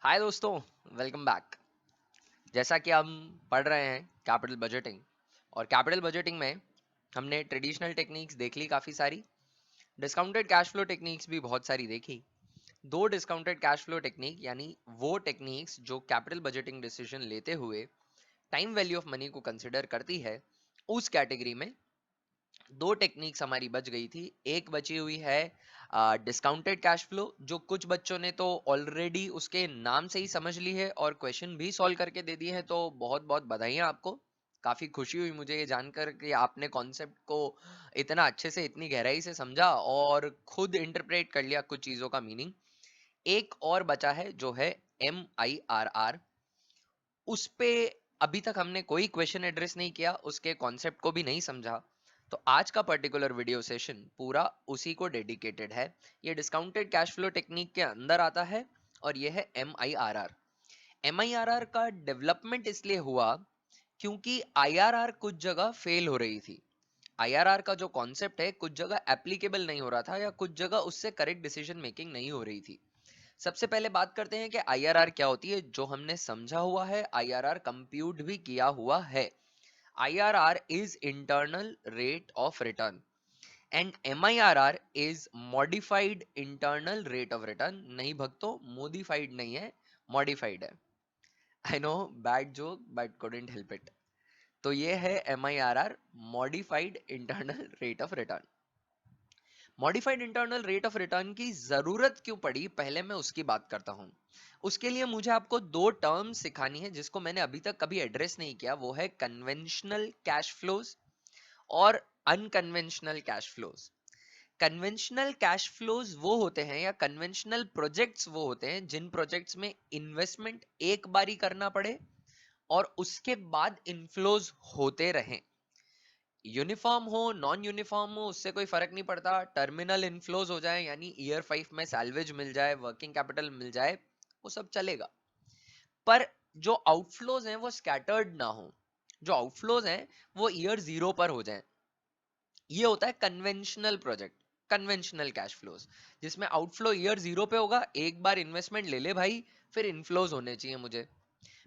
हाय दोस्तों, welcome back. जैसा कि हम पढ़ रहे हैं कैपिटल बजटिंग, और कैपिटल बजटिंग में हमने ट्रेडिशनल टेक्निक्स देख ली काफ़ी सारी, डिस्काउंटेड कैश फ्लो टेक्निक्स भी बहुत सारी देखी। दो डिस्काउंटेड कैश फ्लो टेक्निक यानी वो टेक्निक्स जो कैपिटल बजटिंग डिसीजन लेते हुए टाइम वैल्यू ऑफ मनी को कंसिडर करती है, उस कैटेगरी में दो टेक्निक्स हमारी बच गई थी। एक बची हुई है डिस्काउंटेड कैश फ्लो, जो कुछ बच्चों ने तो ऑलरेडी उसके नाम से ही समझ ली है और क्वेश्चन भी सॉल्व करके दे दिए हैं, तो बहुत बहुत बधाइयाँ आपको। काफी खुशी हुई मुझे ये जानकर कि आपने कॉन्सेप्ट को इतना अच्छे से, इतनी गहराई से समझा और खुद इंटरप्रेट कर लिया कुछ चीजों का मीनिंग। एक और बचा है जो है MIRR। उस पे अभी तक हमने कोई क्वेश्चन एड्रेस नहीं किया, उसके कॉन्सेप्ट को भी नहीं समझा। तो आज का पर्टिकुलर वीडियो सेशन पूरा उसी को डेडिकेटेड है। ये डिस्काउंटेड कैश फ्लो टेक्निक के अंदर आता है और ये है MIRR। MIRR का डेवलपमेंट इसलिए हुआ क्योंकि IRR कुछ जगह फेल हो रही थी। IRR का जो कॉन्सेप्ट है कुछ जगह एप्लीकेबल नहीं हो रहा था, या कुछ जगह उससे करेक्ट डिसीजन मेकिंग नहीं हो रही थी। सबसे पहले बात करते हैं कि IRR क्या होती है। जो हमने समझा हुआ है, IRR कंप्यूट भी किया हुआ है। IRR is internal rate of return and MIRR is modified internal rate of return। नहीं भक्तों, modified नहीं है, modified है। I know, bad joke but couldn't help it। तो ये है MIRR, modified internal rate of return। Modified internal rate of return की जरूरत क्यों पड़ी, पहले मैं उसकी बात करता हूं। उसके लिए मुझे आपको दो टर्म सिखानी है जिसको मैंने अभी तक कभी एड्रेस नहीं किया। वो है कन्वेंशनल कैश फ्लोज और unconventional cash flows. Conventional cash flows वो होते हैं, या कन्वेंशनल प्रोजेक्ट्स वो होते हैं जिन प्रोजेक्ट्स में इन्वेस्टमेंट एक बारी करना पड़े और उसके बाद इनफ्लोज होते रहें। यूनिफॉर्म हो नॉन यूनिफॉर्म हो उससे कोई फर्क नहीं पड़ता। टर्मिनल इनफ्लोज हो जाए यानी ईयर 5 में सैल्वेज मिल जाए, वर्किंग कैपिटल मिल जाए, वो सब चलेगा। पर जो आउटफ्लोज हैं वो स्कैटर्ड ना हो। जो आउटफ्लोज हैं वो ईयर 0 पर हो जाए। ये होता है conventional project, conventional cash flows, जिसमें आउटफ्लो ईयर 0 पे होगा। एक बार इन्वेस्टमेंट ले ले भाई, फिर इनफ्लोज होने चाहिए मुझे।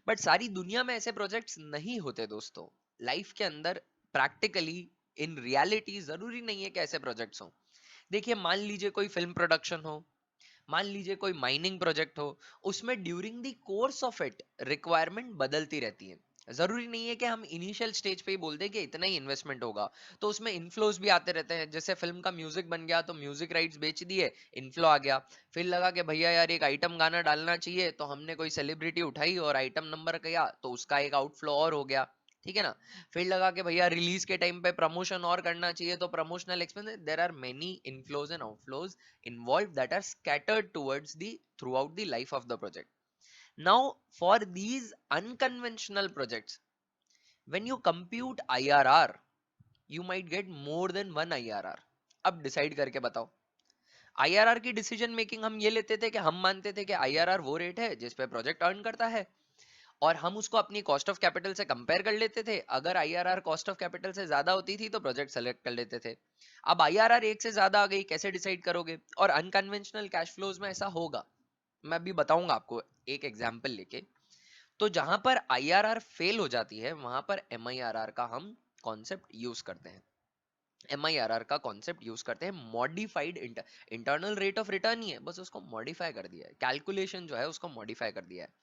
बट सारी दुनिया में ऐसे प्रोजेक्ट्स नहीं होते दोस्तों। लाइफ के अंदर प्रैक्टिकली, इन रियलिटी, जरूरी नहीं है कि ऐसे प्रोजेक्ट्स हो। देखिए, मान लीजिए कोई फिल्म प्रोडक्शन हो, मान लीजिए कोई माइनिंग प्रोजेक्ट हो। उसमें during the course of it requirement बदलती रहती है। जरूरी नहीं है कि हम इनिशियल स्टेज पे ही बोल दें कि इतना ही इन्वेस्टमेंट होगा। तो उसमें इनफ्लोज भी आते रहते हैं। जैसे फिल्म का म्यूजिक बन गया तो म्यूजिक राइट्स बेच दिए, इनफ्लो आ गया। फिर लगा कि भैया यार एक आइटम गाना डालना चाहिए, तो हमने कोई सेलिब्रिटी उठाई और आइटम नंबर किया, तो उसका एक आउटफ्लो और हो गया। ठीक है ना। फिर लगा कि भैया रिलीज के टाइम पे प्रमोशन और करना चाहिए, तो promotional expense. There are many inflows and outflows involved that are scattered towards the throughout the life of the project. Now, for these unconventional projects, when you compute IRR, you might get more than one IRR। अब decide करके बताओ। IRR की decision making हम ये लेते थे कि हम मानते थे कि IRR वो रेट है जिस पे प्रोजेक्ट अर्न करता है, और हम उसको अपनी कॉस्ट ऑफ कैपिटल से कंपेयर कर लेते थे। अगर IRR कॉस्ट ऑफ कैपिटल से ज्यादा होती थी तो प्रोजेक्ट सेलेक्ट कर लेते थे। अब IRR एक से ज्यादा आ गई, कैसे डिसाइड करोगे? और अनकन्वेंशनल कैश फ्लोज में ऐसा होगा, मैं अभी बताऊंगा आपको एक एग्जांपल लेके। तो जहां पर IRR फेल हो जाती है वहां पर MIRR का हम कॉन्सेप्ट यूज करते हैं। MIRR का कॉन्सेप्ट यूज करते हैं। Modified internal rate of return ही है, बस उसको मॉडिफाई कर दिया है। कैलकुलेशन जो है उसको मॉडिफाई कर दिया है।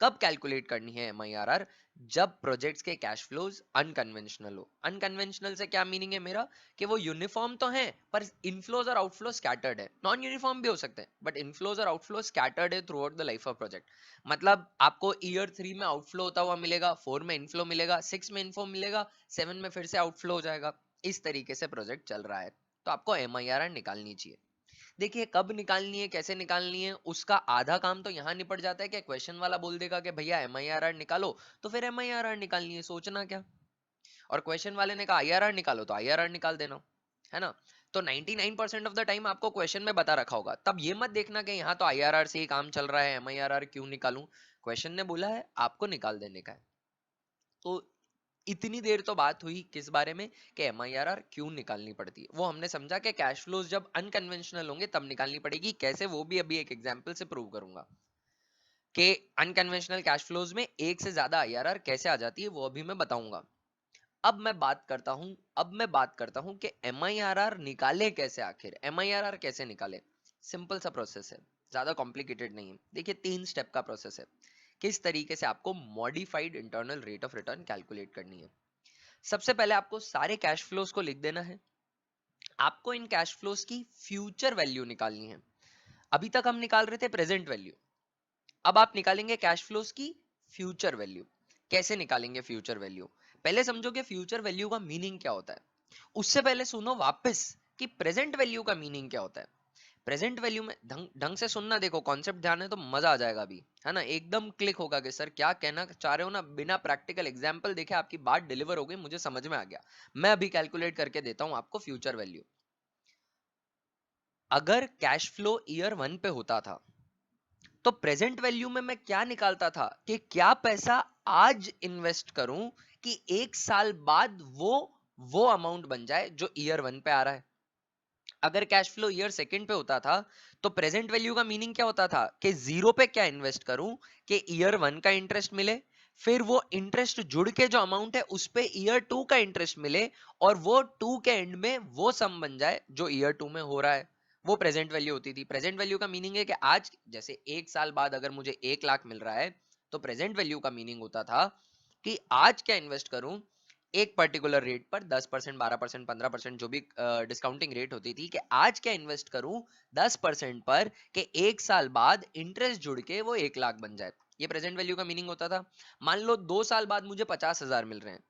कब कैलकुलेट करनी है MIRR? जब प्रोजेक्ट्स के कैश फ्लोज अनकन्वेंशनल हो। अनकन्वेंशनल से क्या मीनिंग है मेरा? कि वो यूनिफॉर्म तो है पर इनफ्लोज और आउटफ्लो स्कैटर्ड है। नॉन यूनिफॉर्म भी हो सकते हैं बट इनफ्लोज और आउटफ्लो स्कैटर्ड है through out the life of project. मतलब आपको ईयर 3 में आउटफ्लो होता हुआ मिलेगा, 4 में इनफ्लो मिलेगा, 6 में इनफ्लो मिलेगा, 7 में फिर से आउटफ्लो हो जाएगा। इस तरीके से प्रोजेक्ट चल रहा है, तो आपको MIRR निकालनी चाहिए। देखिए, कब निकालनी है, कैसे निकालनी है, उसका आधा काम तो यहाँ निपट जाता है कि क्वेश्चन वाला बोल देगा कि भैया MIRR निकालो, तो फिर MIRR निकालनी है, सोचना क्या। और क्वेश्चन वाले ने कहा IRR निकालो तो IRR निकाल देना, है ना। तो 99% ऑफ द टाइम आपको क्वेश्चन में बता रखा होगा, तब ये मत देखना कि यहाँ तो IRR से ही काम चल रहा है, MIRR क्यों निकालूं। क्वेश्चन ने बोला है आपको निकाल देने का है। तो इतनी देर तो बात हुई किस बारे में, कि MIRR क्यों निकालनी पड़ती है। वो हमने समझा कि कैश फ्लोज जब अनकन्वेंशनल होंगे तब निकालनी पड़ेगी। कैसे, वो भी अभी एक एग्जांपल से प्रूव करूंगा। कि अनकन्वेंशनल कैश फ्लोज में एक से ज्यादा आईआरआर कैसे आ जाती है, वो अभी मैं बताऊंगा। अब मैं बात करता हूं कि एमआईआरआर निकाले कैसे, आखिर एमआईआरआर कैसे निकाले। सिंपल सा प्रोसेस है, ज्यादा कॉम्प्लिकेटेड नहीं है। देखिए 3 स्टेप का प्रोसेस है, किस तरीके से आपको modified internal rate of return calculate करनी है। सबसे पहले आपको सारे कैश फ्लोज को लिख देना है। आपको इन कैश फ्लोज की फ्यूचर वैल्यू निकालनी है। अभी तक हम निकाल रहे थे प्रेजेंट वैल्यू, अब आप निकालेंगे कैश फ्लोज की फ्यूचर वैल्यू। कैसे निकालेंगे फ्यूचर वैल्यू, पहले समझो कि फ्यूचर वैल्यू का मीनिंग क्या होता है। उससे पहले सुनो वापस कि प्रेजेंट वैल्यू का मीनिंग क्या होता है। प्रेजेंट वैल्यू में ढंग ढंग से सुनना, देखो कॉन्सेप्ट ध्यान है तो मजा आ जाएगा अभी, है ना, एकदम क्लिक होगा कि सर क्या कहना चाह रहे हो ना। बिना प्रैक्टिकल एग्जांपल देखे आपकी बात डिलीवर हो गई, मुझे समझ में आ गया। मैं अभी कैलकुलेट करके देता हूं आपको फ्यूचर वैल्यू। अगर कैश फ्लो ईयर 1 पे होता था तो प्रेजेंट वैल्यू में मैं क्या निकालता था कि क्या पैसा आज इन्वेस्ट करूं कि 1 साल बाद वो अमाउंट बन जाए जो ईयर 1 पे आ रहा है। अगर कैश फ्लो ईयर सेकंड पे होता था तो प्रेजेंट वैल्यू का मीनिंग क्या होता था कि जीरो पे क्या इन्वेस्ट करूं कि ईयर 1 का इंटरेस्ट मिले, फिर वो इंटरेस्ट जुड़ के जो अमाउंट है उस पे ईयर 2 का इंटरेस्ट मिले, और वो 2 के एंड में वो सम बन जाए जो ईयर 2 में हो रहा है। वो प्रेजेंट वैल्यू होती थी। प्रेजेंट वैल्यू का मीनिंग है कि आज जैसे 1 साल बाद अगर मुझे 1 लाख मिल रहा है तो प्रेजेंट वैल्यू का मीनिंग होता था कि आज क्या इन्वेस्ट करूं एक पर्टिकुलर रेट पर, 10%, 12%, 15% जो भी डिस्काउंटिंग रेट होती थी, कि आज क्या इन्वेस्ट करूं 10% पर कि 1 साल बाद इंटरेस्ट जुड़ के वो 1 लाख बन जाए। ये प्रेजेंट वैल्यू का मीनिंग होता था। मान लो 2 साल बाद मुझे 50,000 मिल रहे हैं,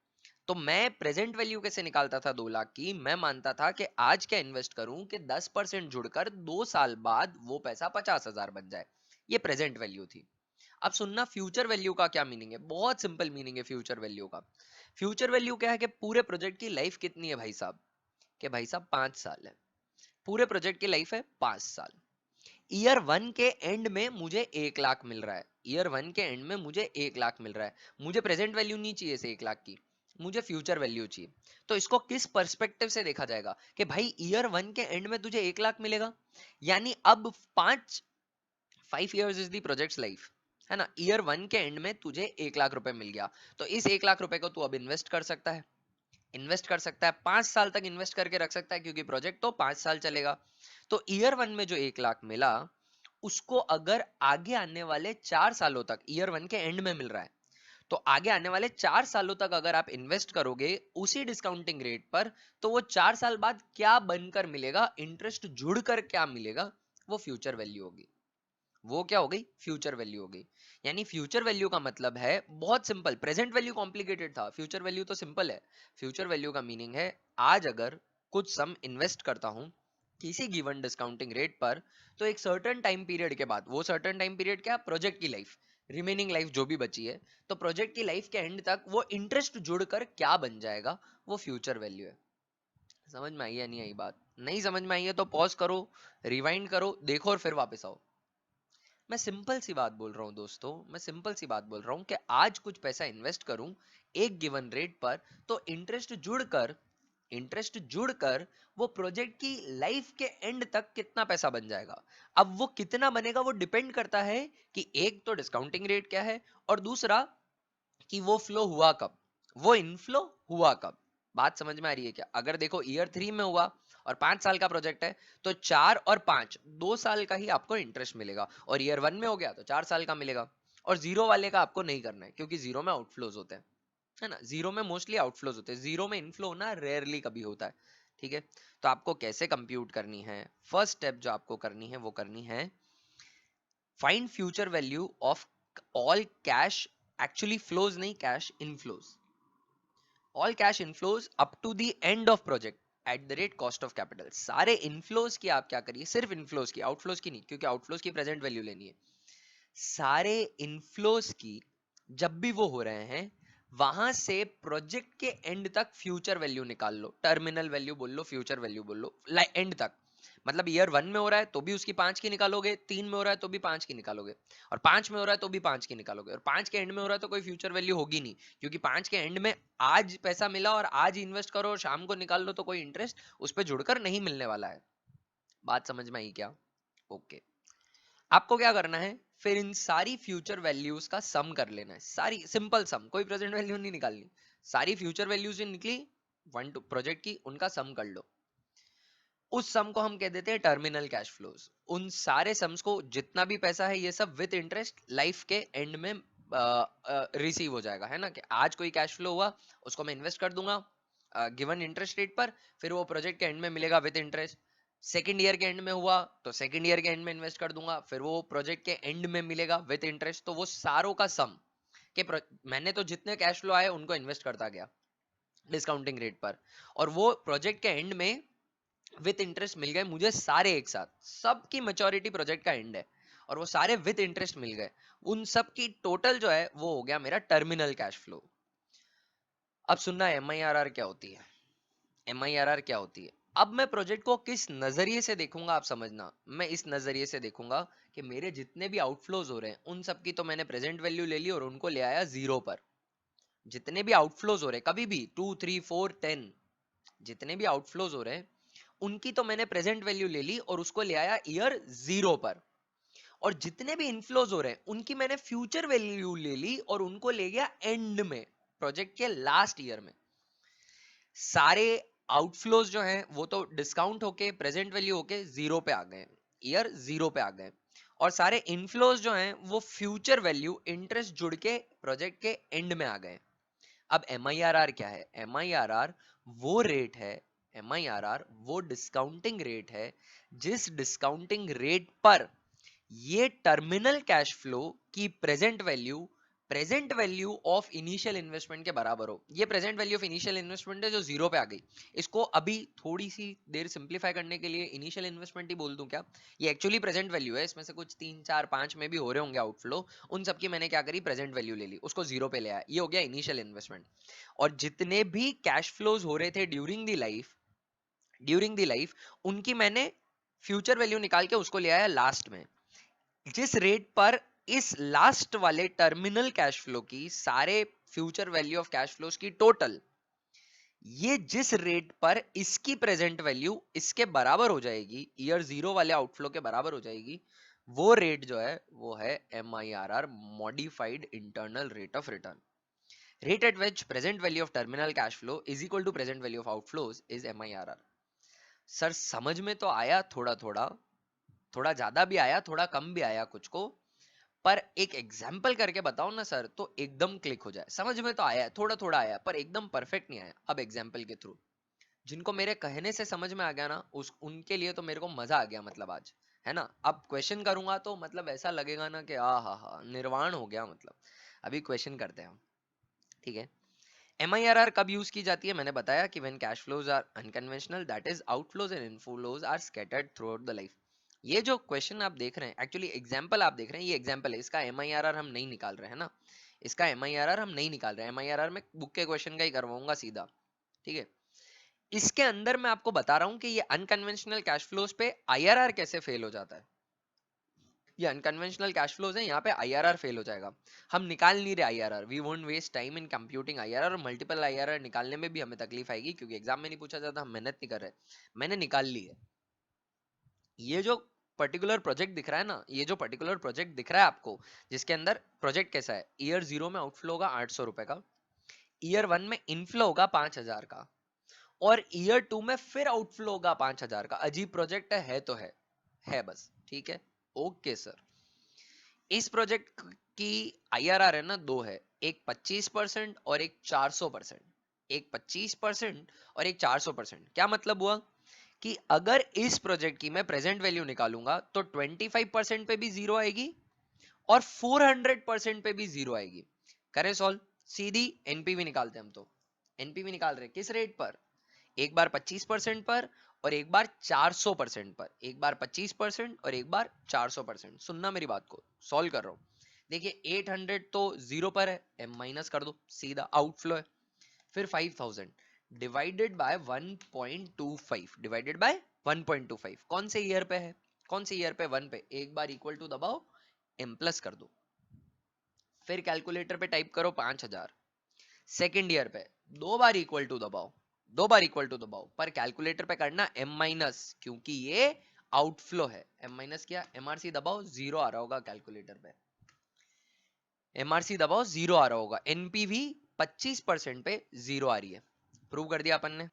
तो मैं प्रेजेंट वैल्यू कैसे निकालता था 2 लाख की, मैं मानता था कि आज क्या इन्वेस्ट करूं कि 10% जुड़कर 2 साल बाद वो पैसा 50,000 बन जाए। ये प्रेजेंट वैल्यू थी। अब सुनना फ्यूचर वैल्यू का क्या मीनिंग है, बहुत सिंपल मीनिंग है फ्यूचर वैल्यू का। फ्यूचर वैल्यू क्या है कि पूरे प्रोजेक्ट की लाइफ कितनी है भाई साहब, कि भाई साहब 5 साल है। पूरे प्रोजेक्ट की लाइफ है 5 साल। ईयर 1 के एंड में मुझे 1 लाख मिल रहा है, ईयर 1 के एंड में मुझे 1 लाख मिल रहा है। मुझे प्रेजेंट वैल्यू नहीं चाहिए से 1 लाख की, मुझे फ्यूचर वैल्यू चाहिए। तो इसको किस पर्सपेक्टिव से देखा जाएगा कि भाई ईयर 1 के एंड में तुझे 1 लाख मिलेगा, यानी अब 5 years is the project life, है ना। ईयर 1 के एंड में तुझे 1 लाख रुपए मिल गया, तो इस 1 लाख रुपए को तू अब इन्वेस्ट कर सकता है। इन्वेस्ट कर सकता है 5 साल तक इन्वेस्ट करके रख सकता है, क्योंकि प्रोजेक्ट तो 5 साल चलेगा। तो ईयर 1 में जो 1 लाख मिला, उसको अगर आगे आने वाले 4 सालों तक, ईयर 1 के एंड में मिल रहा है, तो आगे आने वाले 4 सालों तक अगर आप इन्वेस्ट करोगे उसी डिस्काउंटिंग रेट पर, तो वो 4 साल बाद क्या बनकर मिलेगा, इंटरेस्ट जुड़कर क्या मिलेगा, वो फ्यूचर वैल्यू होगी। वो क्या हो गई, फ्यूचर वैल्यू हो गई। यानी फ्यूचर वैल्यू का मतलब है बहुत सिंपल, प्रेजेंट वैल्यू कॉम्प्लिकेटेड था, फ्यूचर वैल्यू तो सिंपल है। फ्यूचर वैल्यू का मीनिंग है आज अगर कुछ सम इन्वेस्ट करता हूं किसी गिवन डिस्काउंटिंग रेट पर, तो एक सर्टेन टाइम पीरियड के बाद, वो सर्टेन टाइम पीरियड क्या, प्रोजेक्ट की लाइफ, रिमेनिंग लाइफ जो भी बची है, तो प्रोजेक्ट की लाइफ के एंड तक वो इंटरेस्ट जुड़कर क्या बन जाएगा, वो फ्यूचर वैल्यू है। समझ में आई या नहीं आई बात? नहीं समझ में आई है तो पॉज करो, रिवाइंड करो, देखो और फिर वापस आओ। मैं सिंपल सी बात बोल रहा हूँ दोस्तों, मैं सिंपल सी बात बोल रहा हूँ कि आज कुछ पैसा इन्वेस्ट करूं एक गिवन रेट पर, तो इंटरेस्ट जुड़कर वो प्रोजेक्ट की लाइफ के एंड तक कितना पैसा बन जाएगा। अब वो कितना बनेगा वो डिपेंड करता है कि एक तो डिस्काउंटिंग रेट क्या है, और दूसरा कि वो फ्लो हुआ कब, वो इनफ्लो हुआ कब। बात समझ में आ रही है क्या? अगर देखो ईयर 3 में हुआ और 5 साल का प्रोजेक्ट है, तो 4 और 5 2 साल का ही आपको इंटरेस्ट मिलेगा, और ईयर 1 में हो गया तो 4 साल का मिलेगा। और जीरो वाले का आपको नहीं करना है, क्योंकि जीरो में आउटफ्लोज होते हैं, है ना। जीरो में मोस्टली आउटफ्लोज होते हैं, जीरो में इनफ्लो होना रेयरली कभी होता है। ठीक है, तो आपको कैसे कंप्यूट करनी है, फर्स्ट स्टेप जो आपको करनी है वो करनी है find future value of all cash, actually flows नहीं, cash inflows, all cash inflows up to the end of project at the rate cost of capital. सारे इनफ्लोज की आप क्या करिए, सिर्फ इनफ्लोज की, आउटफ्लोज की नहीं, क्योंकि आउटफ्लोज की प्रेजेंट वैल्यू लेनी है। सारे इनफ्लोज की जब भी वो हो रहे हैं, वहां से प्रोजेक्ट के एंड तक फ्यूचर वैल्यू निकाल लो, टर्मिनल वैल्यू बोल लो, फ्यूचर वैल्यू बोल लो, एंड तक। मतलब ईयर 1 में हो रहा है तो भी उसकी 5 की निकालोगे, 3 में हो रहा है तो भी 5 की निकालोगे, और 5 में हो रहा है तो भी 5 की निकालोगे, और 5 के एंड में हो रहा है तो कोई फ्यूचर वैल्यू होगी नहीं, क्योंकि 5 के एंड में आज पैसा मिला और आज इन्वेस्ट करो और शाम को निकाल लो तो कोई इंटरेस्ट उस पर जुड़कर नहीं मिलने वाला है। बात समझ में आई क्या? ओके। आपको क्या करना है, फिर इन सारी फ्यूचर वैल्यूज का सम कर लेना है, सारी सिंपल सम, कोई प्रेजेंट वैल्यू नहीं निकालनी, सारी फ्यूचर वैल्यूज जो निकली वन टू प्रोजेक्ट की, उनका सम कर लो। उस सम को हम कह देते हैं टर्मिनल कैश फ्लोज। उन सारे सम्स को, जितना भी पैसा है ये सब विद इंटरेस्ट लाइफ के एंड में रिसीव हो जाएगा, है ना, कि आज कोई कैश फ्लो हुआ उसको मैं इन्वेस्ट कर दूंगा गिवन इंटरेस्ट रेट पर, फिर वो प्रोजेक्ट के एंड में मिलेगा विद इंटरेस्ट। सेकेंड ईयर के एंड में हुआ तो सेकेंड ईयर के एंड में इन्वेस्ट कर दूंगा, फिर वो प्रोजेक्ट के एंड में मिलेगा विद इंटरेस्ट। तो वो सारों का सम के मैंने तो जितने कैश फ्लो आए उनको इन्वेस्ट करता गया डिस्काउंटिंग रेट पर, और वो प्रोजेक्ट के एंड में विथ इंटरेस्ट मिल गए मुझे सारे एक साथ, सबकी मैच्योरिटी प्रोजेक्ट का एंड है और वो सारे विथ इंटरेस्ट मिल गए, उन सब की टोटल जो है वो हो गया मेरा टर्मिनल कैश फ्लो। अब सुनना MIRR क्या होती है। MIRR क्या होती है, अब मैं प्रोजेक्ट को किस नजरिए से देखूंगा आप समझना। मैं इस नजरिए से देखूंगा कि मेरे जितने भी आउटफ्लोज हो रहे हैं उन सब की तो मैंने प्रेजेंट वैल्यू ले ली और उनको ले आया जीरो पर। जितने भी आउटफ्लोज हो रहे हैं कभी भी 2 3 4 10, जितने भी आउटफ्लोज हो रहे हैं उनकी तो मैंने प्रेजेंट वैल्यू ले ली और उसको ले आया ईयर जीरो पर। और जितने भी इनफ्लोज हो रहे हैं उनकी मैंने फ्यूचर वैल्यू ले ली और उनको ले गया एंड में, प्रोजेक्ट के लास्ट ईयर में। सारे आउटफ्लोज जो हैं वो तो डिस्काउंट होके प्रेजेंट वैल्यू होके जीरो पे आ गए, ईयर जीरो पे आ गए। और सारे इनफ्लोज जो हैं वो फ्यूचर वैल्यू इंटरेस्ट जुड़ के प्रोजेक्ट के एंड में आ गए। अब MIRR क्या है, MIRR वो रेट है, MIRR वो डिस्काउंटिंग रेट है जिस डिस्काउंटिंग रेट पर ये टर्मिनल कैश फ्लो की present value of initial investment के बराबर हो। ये present value of initial investment है जो जीरो पे आ गई। इसको अभी थोड़ी सी देर सिंप्लीफाई करने के लिए इनिशियल इन्वेस्टमेंट ही बोल दूं क्या, ये एक्चुअली प्रेजेंट वैल्यू है, इसमें से कुछ 3 4 5 में भी हो रहे होंगे आउटफ्लो, उन सबकी मैंने क्या करी प्रेजेंट वैल्यू ले ली, उसको जीरो पे ले आया, ये हो गया इनिशियल इन्वेस्टमेंट। और जितने भी कैश फ्लोज हो रहे थे ड्यूरिंग दी लाइफ उनकी मैंने फ्यूचर वैल्यू निकाल के उसको ले आया लास्ट में। जिस रेट पर इस लास्ट वाले टर्मिनल कैश फ्लो की सारे future value of cash flows की टोटल, ये जिस रेट पर इसकी प्रेजेंट वैल्यू इसके बराबर हो जाएगी, ईयर जीरो वाले आउटफ्लो के बराबर हो जाएगी, वो रेट जो है वो है MIRR, modified internal rate of return. Rate at which present value of terminal cash flow is equal to present value of outflows is MIRR। Sir समझ में तो आया थोड़ा थोड़ा, थोड़ा ज्यादा भी आया थोड़ा कम भी आया कुछ को, पर एक एग्जाम्पल करके बताओ ना सर तो एकदम क्लिक हो जाए। समझ में तो आया थोड़ा थोड़ा आया पर एकदम परफेक्ट नहीं आया। अब एग्जाम्पल के थ्रू जिनको मेरे कहने से समझ में आ गया ना उस उनके लिए तो मेरे को मजा आ गया, मतलब आज, है ना। अब क्वेश्चन करूंगा तो मतलब ऐसा लगेगा ना कि हा निर्वाण हो गया मतलब। अभी क्वेश्चन करते हैं हम, ठीक है। MIRR कब यूज की जाती है, मैंने बताया कि when cash flows are unconventional, that is outflows and inflows are scattered throughout the life. ये जो क्वेश्चन आप देख रहे हैं, एक्चुअली एग्जांपल आप देख रहे हैं, ये एग्जांपल है, इसका MIRR हम नहीं निकाल रहे हैं ना, इसका MIRR हम नहीं निकाल रहे हैं। MIRR में बुक के क्वेश्चन का ही करवाऊंगा सीधा, ठीक है। इसके अंदर मैं आपको बता रहा हूं कि ये अनकन्वेंशनल कैश फ्लोज पे IRR कैसे फेल हो जाता है। ये अनकन्वेंशनल कैश फ्लोज है, यहाँ पे IRR फेल हो जाएगा। हम निकाल नहीं रहे IRR, we won't waste time in computing IRR, और मल्टीपल IRR निकालने में भी हमें तकलीफ आएगी क्योंकि एग्जाम में नहीं पूछा जाता, हम मेहनत नहीं कर रहे। मैंने निकाल ली है। ये जो पर्टिकुलर प्रोजेक्ट दिख रहा है ना, ये जो पर्टिकुलर प्रोजेक्ट दिख रहा है आपको, जिसके अंदर प्रोजेक्ट कैसा है, ईयर जीरो में आउटफ्लो होगा 800 रुपए का, ईयर वन में इनफ्लो होगा 5000 का, और ईयर टू में फिर आउटफ्लो होगा 5000 का। अजीब प्रोजेक्ट है तो है बस, ठीक है, ओके सर। इस प्रोजेक्ट की IRR है ना दो है, एक 25% और एक 400%। एक 25% और एक 400%। क्या मतलब हुआ कि अगर इस प्रोजेक्ट की मैं प्रेजेंट वैल्यू निकालूंगा तो 25% पे भी जीरो आएगी और 400% पे भी जीरो आएगी। करें सॉल्व, सीधी एनपीवी निकालते हैं हम तो। एनपीवी निकाल रहे हैं किस रेट पर, एक बार 25% पर और एक बार 400% पर, एक बार 25% और एक बार 400%। सुनना मेरी बात को, सॉल्व कर रहा हूं। देखिए 800 तो जीरो पर है, m माइनस कर दो, सीधा आउटफ्लो है। फिर 5000 डिवाइडेड बाय 1.25, डिवाइडेड बाय 1.25 कौन से ईयर पे है, कौन से ईयर पे, वन पे, एक बार इक्वल टू दबाओ, m प्लस कर दो, फिर कैलकुलेटर पे टाइप करो 5000। सेकेंड ईयर पे दो बार इक्वल टू दबाओ, दो बार इक्वल टू दबाओ, पर कैलकुलेटर पे करना m माइनस, क्योंकि ये आउटफ्लो है, एम माइनस किया, एमआरसी दबाओ, जीरो आ रहा होगा कैलकुलेटर पे, एमआरसी दबाओ जीरो आ रहा होगा, एनपीवी 25% पे जीरो आ रही है, प्रूव कर दिया अपन ने।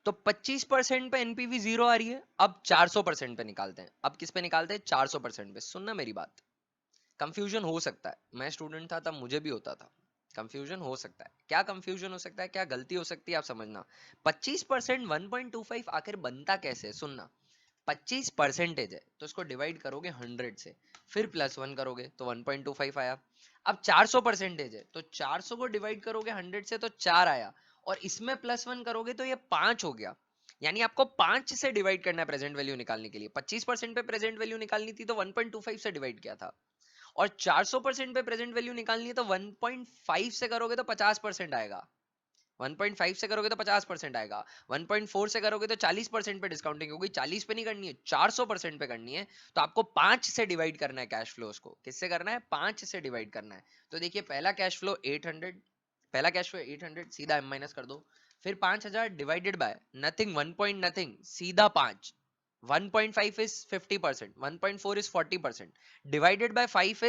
तो 25% पे एनपीवी जीरो आ रही है, अब 400% पे निकालते हैं। अब किस पे निकालते हैं? 400% पे। सुनना मेरी बात, कंफ्यूजन हो सकता है, मैं स्टूडेंट था तब मुझे भी होता था, कंफ्यूजन हो सकता है। क्या कंफ्यूजन हो सकता है, क्या गलती हो सकती है, आप समझना। 25% 1.25 आखिर बनता कैसे? सुनना, 25 परसेंटेज है तो इसको डिवाइड करोगे 100 से, फिर प्लस वन करोगे तो 1.25 आया। अब 400 परसेंटेज है तो 400 को डिवाइड करोगे 100 से तो 4 आया, और इसमें प्लस वन करोगे तो ये 5 हो गया। यानी आपको 5 से डिवाइड करना है प्रेजेंट वैल्यू निकालने के लिए। 25% पे प्रेजेंट वैल्यू निकालनी थी तो 1.25 से डिवाइड किया था, और 400% पे प्रेजेंट वैल्यू निकालनी है तो 1.5 से करोगे तो 50% आएगा, 1.5 से करोगे तो 50% आएगा, 1.4 से करोगे तो 40% पे डिस्काउंटिंग होगी। 40 पे नहीं करनी है, 400% पे करनी है, तो आपको 5 से डिवाइड करना है कैश फ्लोज को। किससे करना है? 5 से डिवाइड करना है। तो देखिए पहला कैश फ्लो 800, पहला कैश फ्लो 800, सीधा m माइनस कर दो, फिर 5000 divided by nothing, 1 point nothing, सीधा 5, 1.5 is 50%, 1.4 is 40%, divided by 5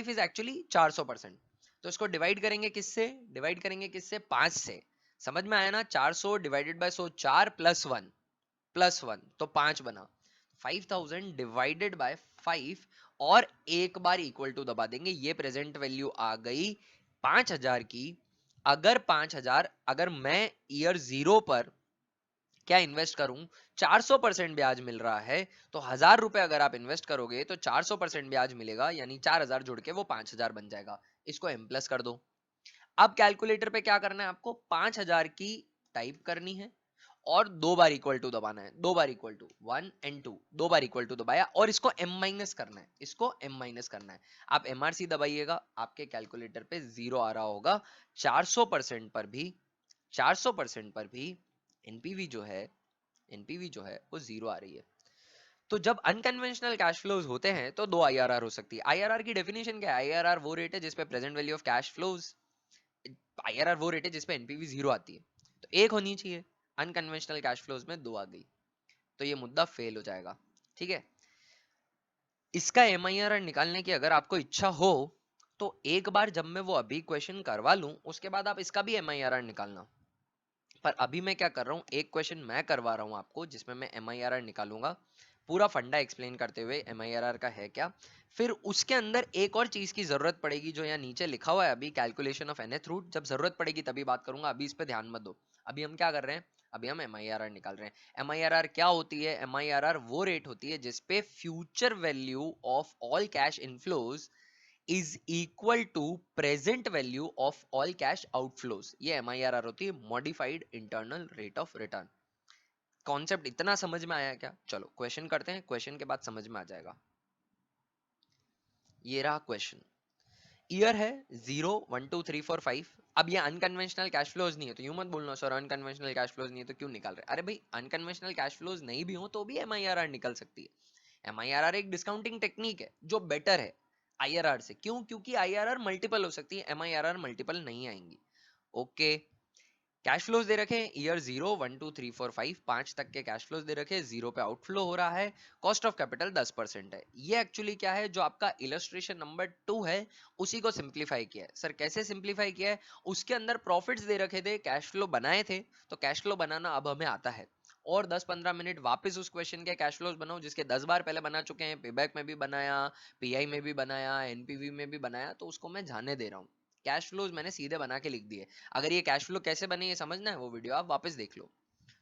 is actually 400%। तो इसको डिवाइड करेंगे किससे? डिवाइड करेंगे किससे? 5 से। समझ में आया ना? 400 डिवाइडेड बाय 100, 4 प्लस वन तो 5 बना, 5000 डिवाइडेड बाय 5, और एक बार इक्वल टू दबा देंगे, ये प्रेजेंट वैल्यू आ गई 5000 की। अगर 5000, अगर मैं ईयर जीरो पर क्या इन्वेस्ट करूं, 400% ब्याज मिल रहा है, तो 1000 रुपए अगर आप इन्वेस्ट करोगे तो 400% ब्याज मिलेगा, यानी 4000 जुड़ के वो 5000 बन जाएगा। इसको एम प्लस कर दो। अब कैलकुलेटर पे क्या करना है आपको? 5000 की टाइप करनी है, और दो बार इक्वल टू दबाना है, दो बार इक्वल टू, 1 एंड 2, दो बार इक्वल टू दबाया, और इसको m माइनस करना है, इसको m माइनस करना है। आप एमआरसी दबाइएगा, आपके कैलकुलेटर पे जीरो आ रहा होगा। 400% पर भी, 400% पर भी एनपीवी जो है, एनपीवी जो है वो जीरो आ रही है। तो जब अनकन्वेंशनल कैश फ्लोज होते हैं तो दो आईआरआर हो सकती है। आईआरआर की डेफिनेशन क्या है? आईआरआर वो रेट है जिसपे present value of cash flows, IRR वो रेट है जिसपे एनपीवी जीरो आती है, तो एक होनी चाहिए। अनकन्वेंशनल कैश फ्लोज में दो आ गई, तो ये मुद्दा फेल हो जाएगा। ठीक है, इसका एमआईआरआर निकालने की अगर आपको इच्छा हो तो एक बार जब मैं वो अभी क्वेश्चन करवा लूं उसके बाद आप इसका भी एमआईआरआर निकालना। पर अभी मैं क्या कर रहा हूँ, एक क्वेश्चन मैं करवा रहा हूँ आपको जिसमें मैं एमआईआरआर निकालूंगा, पूरा फंडा एक्सप्लेन करते हुए एमआईआरआर का है क्या। फिर उसके अंदर एक और चीज की जरूरत पड़ेगी जो यहाँ नीचे लिखा हुआ है अभी, कैलकुलेशन ऑफ nth रूट। जब जरूरत पड़ेगी तभी बात करूंगा, अभी इस पे ध्यान मत दो। अभी हम क्या कर रहे हैं? अभी हम एमआईआरआर निकाल रहे हैं। एमआईआरआर क्या होती है? एमआईआरआर वो रेट होती है जिसपे future value of all cash inflows is equal to present value of all cash outflows। ये एमआईआरआर होती है, modified internal rate of return. Concept इतना समझ में आया क्या? चलो क्वेश्चन करते हैं, क्वेश्चन के बाद समझ में आ जाएगा। ये रहा क्वेश्चन, ईयर है 0 1 2 3 4 5। अब ये अनकन्वेंशनल कैश फ्लोज नहीं है तो यूं मत बोलना सर अनकन्वेंशनल कैश फ्लोज नहीं है तो क्यों निकाल रहे? अरे भाई अनकन्वेंशनल कैश फ्लोज नहीं भी हो तो भी एमआईआरआर निकल सकती है। एमआईआरआर एक डिस्काउंटिंग टेक्निक है जो बेटर है आईआरआर से। क्यों? क्योंकि आईआरआर मल्टीपल हो सकती है, एमआईआरआर मल्टीपल नहीं आएंगी। ओके, कैश फ्लोज दे रखे हैं, ईयर 0 1 2 3 4 5, 5 तक के कैश फ्लोज दे रखे हैं, जीरो पे आउटफ्लो हो रहा है, कॉस्ट ऑफ कैपिटल 10% है। ये एक्चुअली क्या है, जो आपका इलस्ट्रेशन नंबर 2 है उसी को सिंप्लीफाई किया है। सर कैसे सिंप्लीफाई किया है? उसके अंदर प्रॉफिट्स दे रखे थे, कैश फ्लो बनाए थे, तो कैश फ्लो बनाना अब हमें आता है, और 10-15 मिनट वापस उस क्वेश्चन के कैश फ्लोज बनाओ जिसके 10 बार पहले बना चुके हैं, पेबैक में भी बनाया, पीआई में भी बनाया, एनपीवी में भी बनाया, तो उसको मैं जाने दे रहा हूँ। कैश फ्लोज मैंने सीधे बना के लिख दिए। अगर ये कैश फ्लो कैसे बने ये समझना है, वो वीडियो आप वापस देख लो।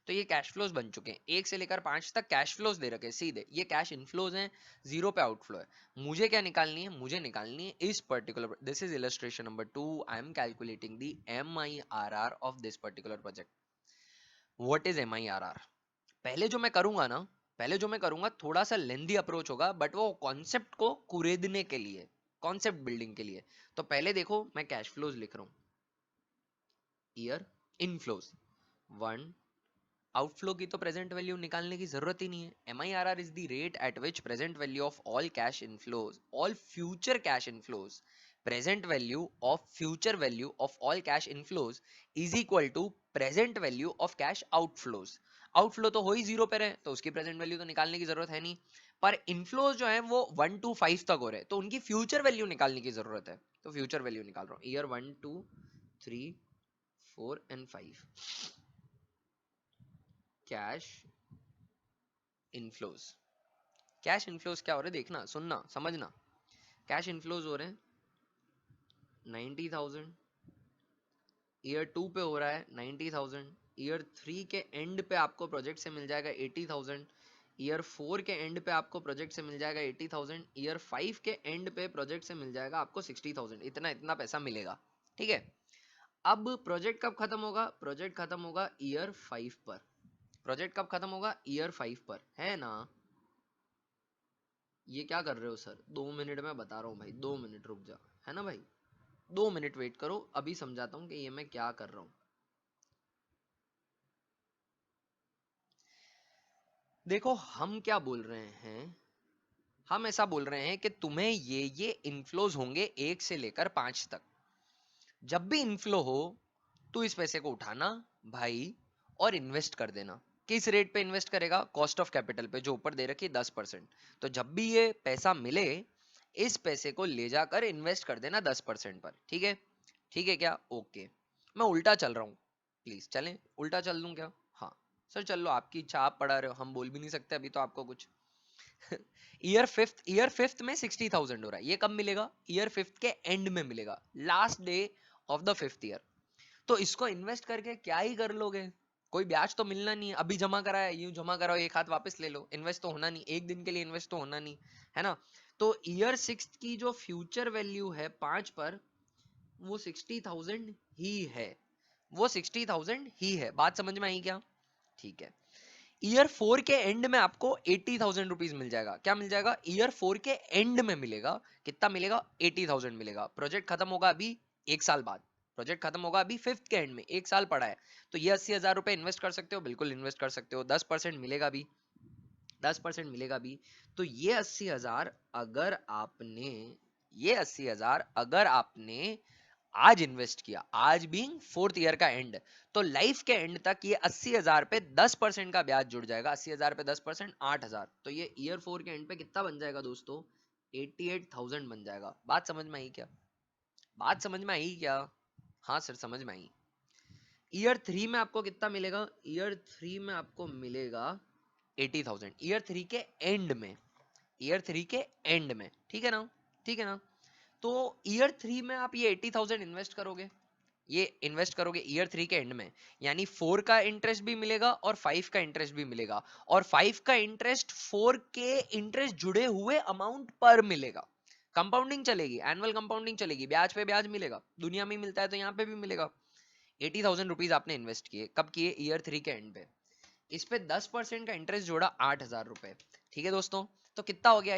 तो ये कैश फ्लोज बन चुके हैं, 1 से लेकर 5 तक कैश फ्लोज दे रखे हैं सीधे, ये कैश इनफ्लोज हैं, जीरो पे आउटफ्लो है। मुझे क्या निकालनी है? मुझे निकालनी है इस particular, this is illustration number 2, I am calculating the MIRR of this particular project. What is MIRR? पहले जो मैं करूंगा ना, पहले जो मैं करूंगा थोड़ा सा लेंदी अप्रोच होगा, बट वो कॉन्सेप्ट को कुरेदने के लिए, कॉन्सेप्ट बिल्डिंग के लिए। तो पहले देखो मैं कैश फ्लोज लिख रहा हूं, ईयर इनफ्लोज 1, आउटफ्लो की तो प्रेजेंट वैल्यू निकालने की जरूरत ही नहीं है। MIRR is the rate at which present value of all cash inflows, all future cash inflows, present value of future value of all cash inflows is equal to present value of cash outflows. Outflow तो हो ही zero पे रहे, तो उसकी present value तो निकालने की जरूरत है नहीं, पर इनफ्लो जो है वो 1 to 5 तक हो रहे हैं, तो उनकी फ्यूचर वैल्यू निकालने की जरूरत है, तो फ्यूचर वैल्यू निकाल रहा हूं, year 1 2 3 4 and 5 cash inflows. Cash inflows क्या हो रहे हैं देखना, सुनना, समझना। कैश इनफ्लोज हो रहे हैं 90,000, ईयर 2 पे हो रहा है 90,000, ईयर 3 के एंड पे आपको प्रोजेक्ट से मिल जाएगा 80,000, ईयर 4 के एंड पे आपको प्रोजेक्ट से मिल जाएगा 80,000, ईयर 5 के एंड पे प्रोजेक्ट से मिल जाएगा आपको 60,000, इतना इतना पैसा मिलेगा। ठीक है, अब प्रोजेक्ट कब खत्म होगा? प्रोजेक्ट खत्म होगा ईयर 5 पर। प्रोजेक्ट कब खत्म होगा? ईयर 5 पर, है ना? ये क्या कर रहे हो सर? 2 मिनट में बता रहा हूँ भाई, 2 मिनट रुक जा, है ना भाई? 2 मिनट वेट करो, अभी समझाता हूँ कि ये मैं क्या कर रहा हूँ। देखो हम क्या बोल रहे हैं, हम ऐसा बोल रहे हैं कि तुम्हें ये इनफ्लोज होंगे 1 से लेकर 5 तक। जब भी इनफ्लो हो तो इस पैसे को उठाना भाई और इन्वेस्ट कर देना। किस रेट पे इन्वेस्ट करेगा? कॉस्ट ऑफ कैपिटल पे, जो ऊपर दे रखी है 10%। तो जब भी ये पैसा मिले, इस पैसे को ले जाकर इन्वेस्ट कर देना 10% पर। ठीक है? ठीक है क्या? ओके। मैं उल्टा चल रहा हूँ, प्लीज चलें, उल्टा चल दूं क्या? हाँ सर चल लो, आपकी इच्छा, आप पढ़ा रहे हो, हम बोल भी नहीं सकते अभी तो आपको कुछ। ईयर फिफ्थ में 60,000 हो रहा है, ये कब मिलेगा? ईयर फिफ्थ के एंड में मिलेगा, last day of the fifth year. तो इसको इन्वेस्ट करके क्या ही कर लोगे? कोई ब्याज तो मिलना नहीं है, अभी जमा कराया यूं जमा कराओ, एक हाथ वापस ले लो, इन्वेस्ट तो होना नहीं, एक दिन के लिए इन्वेस्ट तो होना नहीं, है ना? तो ईयर सिक्स की जो फ्यूचर वैल्यू है 5 पर, वो 60,000 ही है, वो 60,000 ही है। बात समझ में आई क्या? ठीक है। ईयर 4 के एंड में आपको 80,000 रुपीज मिल जाएगा। क्या मिल जाएगा? ईयर 4 के एंड में मिलेगा। कितना मिलेगा? 80,000 मिलेगा। प्रोजेक्ट खत्म होगा अभी 1 साल बाद, प्रोजेक्ट खत्म होगा अभी फिफ्थ के एंड में, 1 साल पड़ा है। तो ये 80,000 रुपए इन्वेस्ट कर सकते हो, बिल्कुल इन्वेस्ट कर सकते हो। 10% मिलेगा भी, 10% मिलेगा भी। तो ये 80,000 अगर आपने, ये 80,000 अगर आपने आज इन्वेस्ट किया, आज बीइंग फोर्थ ईयर का एंड, तो लाइफ के एंड तक ये 80,000 पे 10% का ब्याज जुड़ जाएगा। 80,000 पे 10%, 8,000। तो ये ईयर 4 के एंड पे कितना बन जाएगा दोस्तों? 88,000 बन जाएगा। बात समझ में आई क्या? बात समझ में आई क्या? हाँ सर समझ में आई। ईयर 3 में आपको कितना मिलेगा? ईयर 3 में आपको मिलेगा 80,000, ईयर 3 के एंड में, ईयर 3 के एंड में। ठीक है ना? ठीक है ना? तो ईयर 3 में आप ये 80,000 इन्वेस्ट करोगे, ये इन्वेस्ट करोगे ईयर 3 के एंड में, यानी 4 का इंटरेस्ट भी मिलेगा और 5 का इंटरेस्ट भी मिलेगा, और 5 का इंटरेस्ट 4 के इंटरेस्ट जुड़े हुए अमाउंट पर मिलेगा। कंपाउंडिंग चलेगी, एनुअल कंपाउंडिंग चलेगी, ब्याज पे ब्याज मिलेगा, दुनिया में मिलता है तो यहाँ पे भी मिलेगा। 80,000 रुपीज आपने इन्वेस्ट किए, कब किए? ईयर 3 के एंड पे। इस पे 10% का इंटरेस्ट जोड़ा, 8,000 रुपए। ठीक है दोस्तों? तो कितना हो गया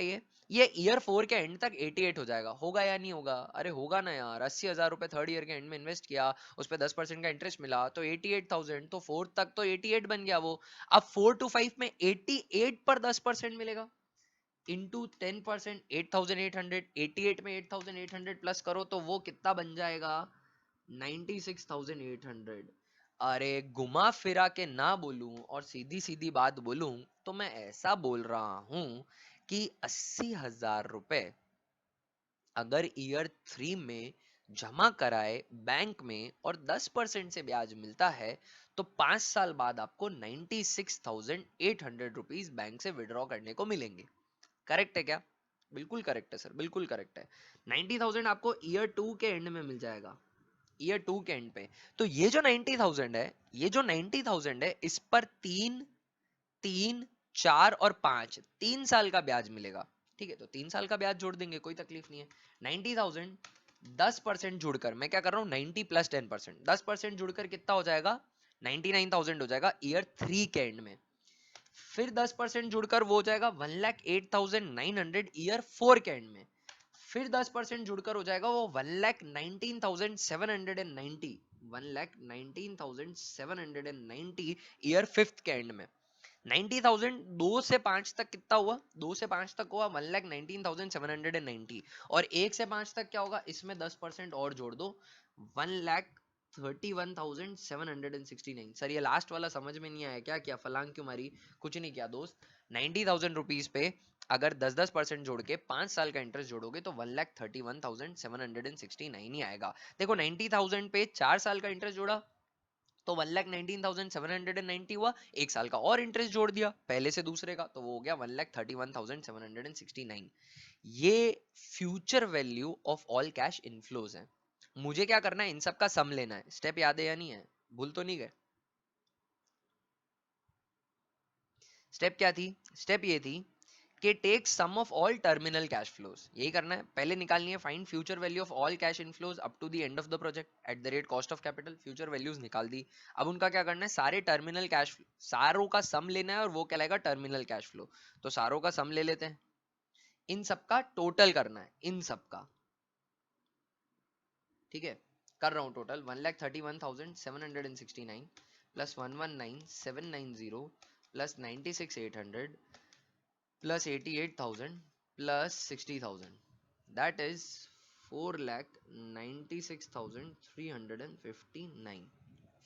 ये ईयर 4 के एंड तक 88 हो जाएगा। होगा या नहीं होगा? अरे होगा ना यार, 80,000 रुपए थर्ड ईयर के एंड में इन्वेस्ट किया, उस पे 10% का इंटरेस्ट मिला, तो 88,000, तो फोर्थ तक तो 88 बन गया वो। अब 4 to 5 में 88 पर 10% मिलेगा, इंटू 10%, 8,800, 88 में 8,800 प्लस करो तो वो कितना बन जाएगा? 96,800। अरे घुमा फिरा के ना बोलूं और सीधी सीधी बात बोलूं, तो मैं ऐसा बोल रहा हूं कि 80,000 रुपए अगर ईयर 3 में जमा कराए बैंक में और 10% से ब्याज मिलता है, तो 5 साल बाद आपको 96,800 रुपीज बैंक से विड्रॉ करने को मिलेंगे। करेक्ट है क्या? बिल्कुल करेक्ट है सर, बिल्कुल करेक्ट है। 90,000 आपको ईयर 2 के एंड में मिल जाएगा, ईयर 2 के एंड पे। तो ये जो 90,000 है, ये जो 90,000 है, इस पर 3, 3, 4 और 5, 3 साल का ब्याज मिलेगा। ठीक है, तो 3 साल का ब्याज जोड़ देंगे, कोई तकलीफ नहीं है। 90,000 10% जुड़कर, मैं क्या कर रहा हूँ, 90 प्लस 10%, 10% जुड़कर कितना हो जाएगा? 99,000 हो जाएगा ईयर 3 के एंड में। फिर 10% जुड़कर वो हो जाएगा 1,08,900 ईयर 4 के एंड में। फिर 10% जुड़कर हो जाएगा वो 1,19,790, 1,19,790 ईयर फिफ्थ के एंड में। 90,000 2 से 5 तक कितना हुआ? 2 से 5 तक हुआ 1,19,790, और 1 से 5 तक क्या होगा? इसमें 10% और जोड़ दो, 1,00,000 1,31,769। सर ये लास्ट वाला समझ में नहीं आया, क्या किया, फलांग क्यों मारी? कुछ नहीं किया दोस्त। 90,000 रुपीज पे अगर 10% जोड़ के 5 साल का इंटरेस्ट जोड़ोगे तो 1,31,769 ही आएगा। देखो 90,000 पे 4 साल का इंटरेस्ट जोड़ा तो 1,19,790 हुआ, एक साल का और इंटरेस्ट जोड़ दिया पहले से दूसरे का, तो वो हो गया 1,31,769। ये future value of all cash inflows है। मुझे क्या करना है, इन सब का सम लेना है। स्टेप याद है या नहीं है, भूल तो नहीं गए? स्टेप क्या थी? स्टेप ये थी कि take sum of all terminal cash flows. यही करना है, पहले निकालनी है find future value of all cash inflows up to the end of the project at the rate cost of capital. Future values निकाल दी। अब उनका क्या करना है, सारे टर्मिनल कैश, सारों का सम लेना है और वो कहलाएगा टर्मिनल कैश फ्लो। तो सारों का सम ले लेते हैं, इन सबका टोटल करना है, इन सबका। ठीक है, कर रहा हूं total. 1,31,769 plus 119,790 plus 96,800 plus 88,000 plus 60,000, that is 4,96,359,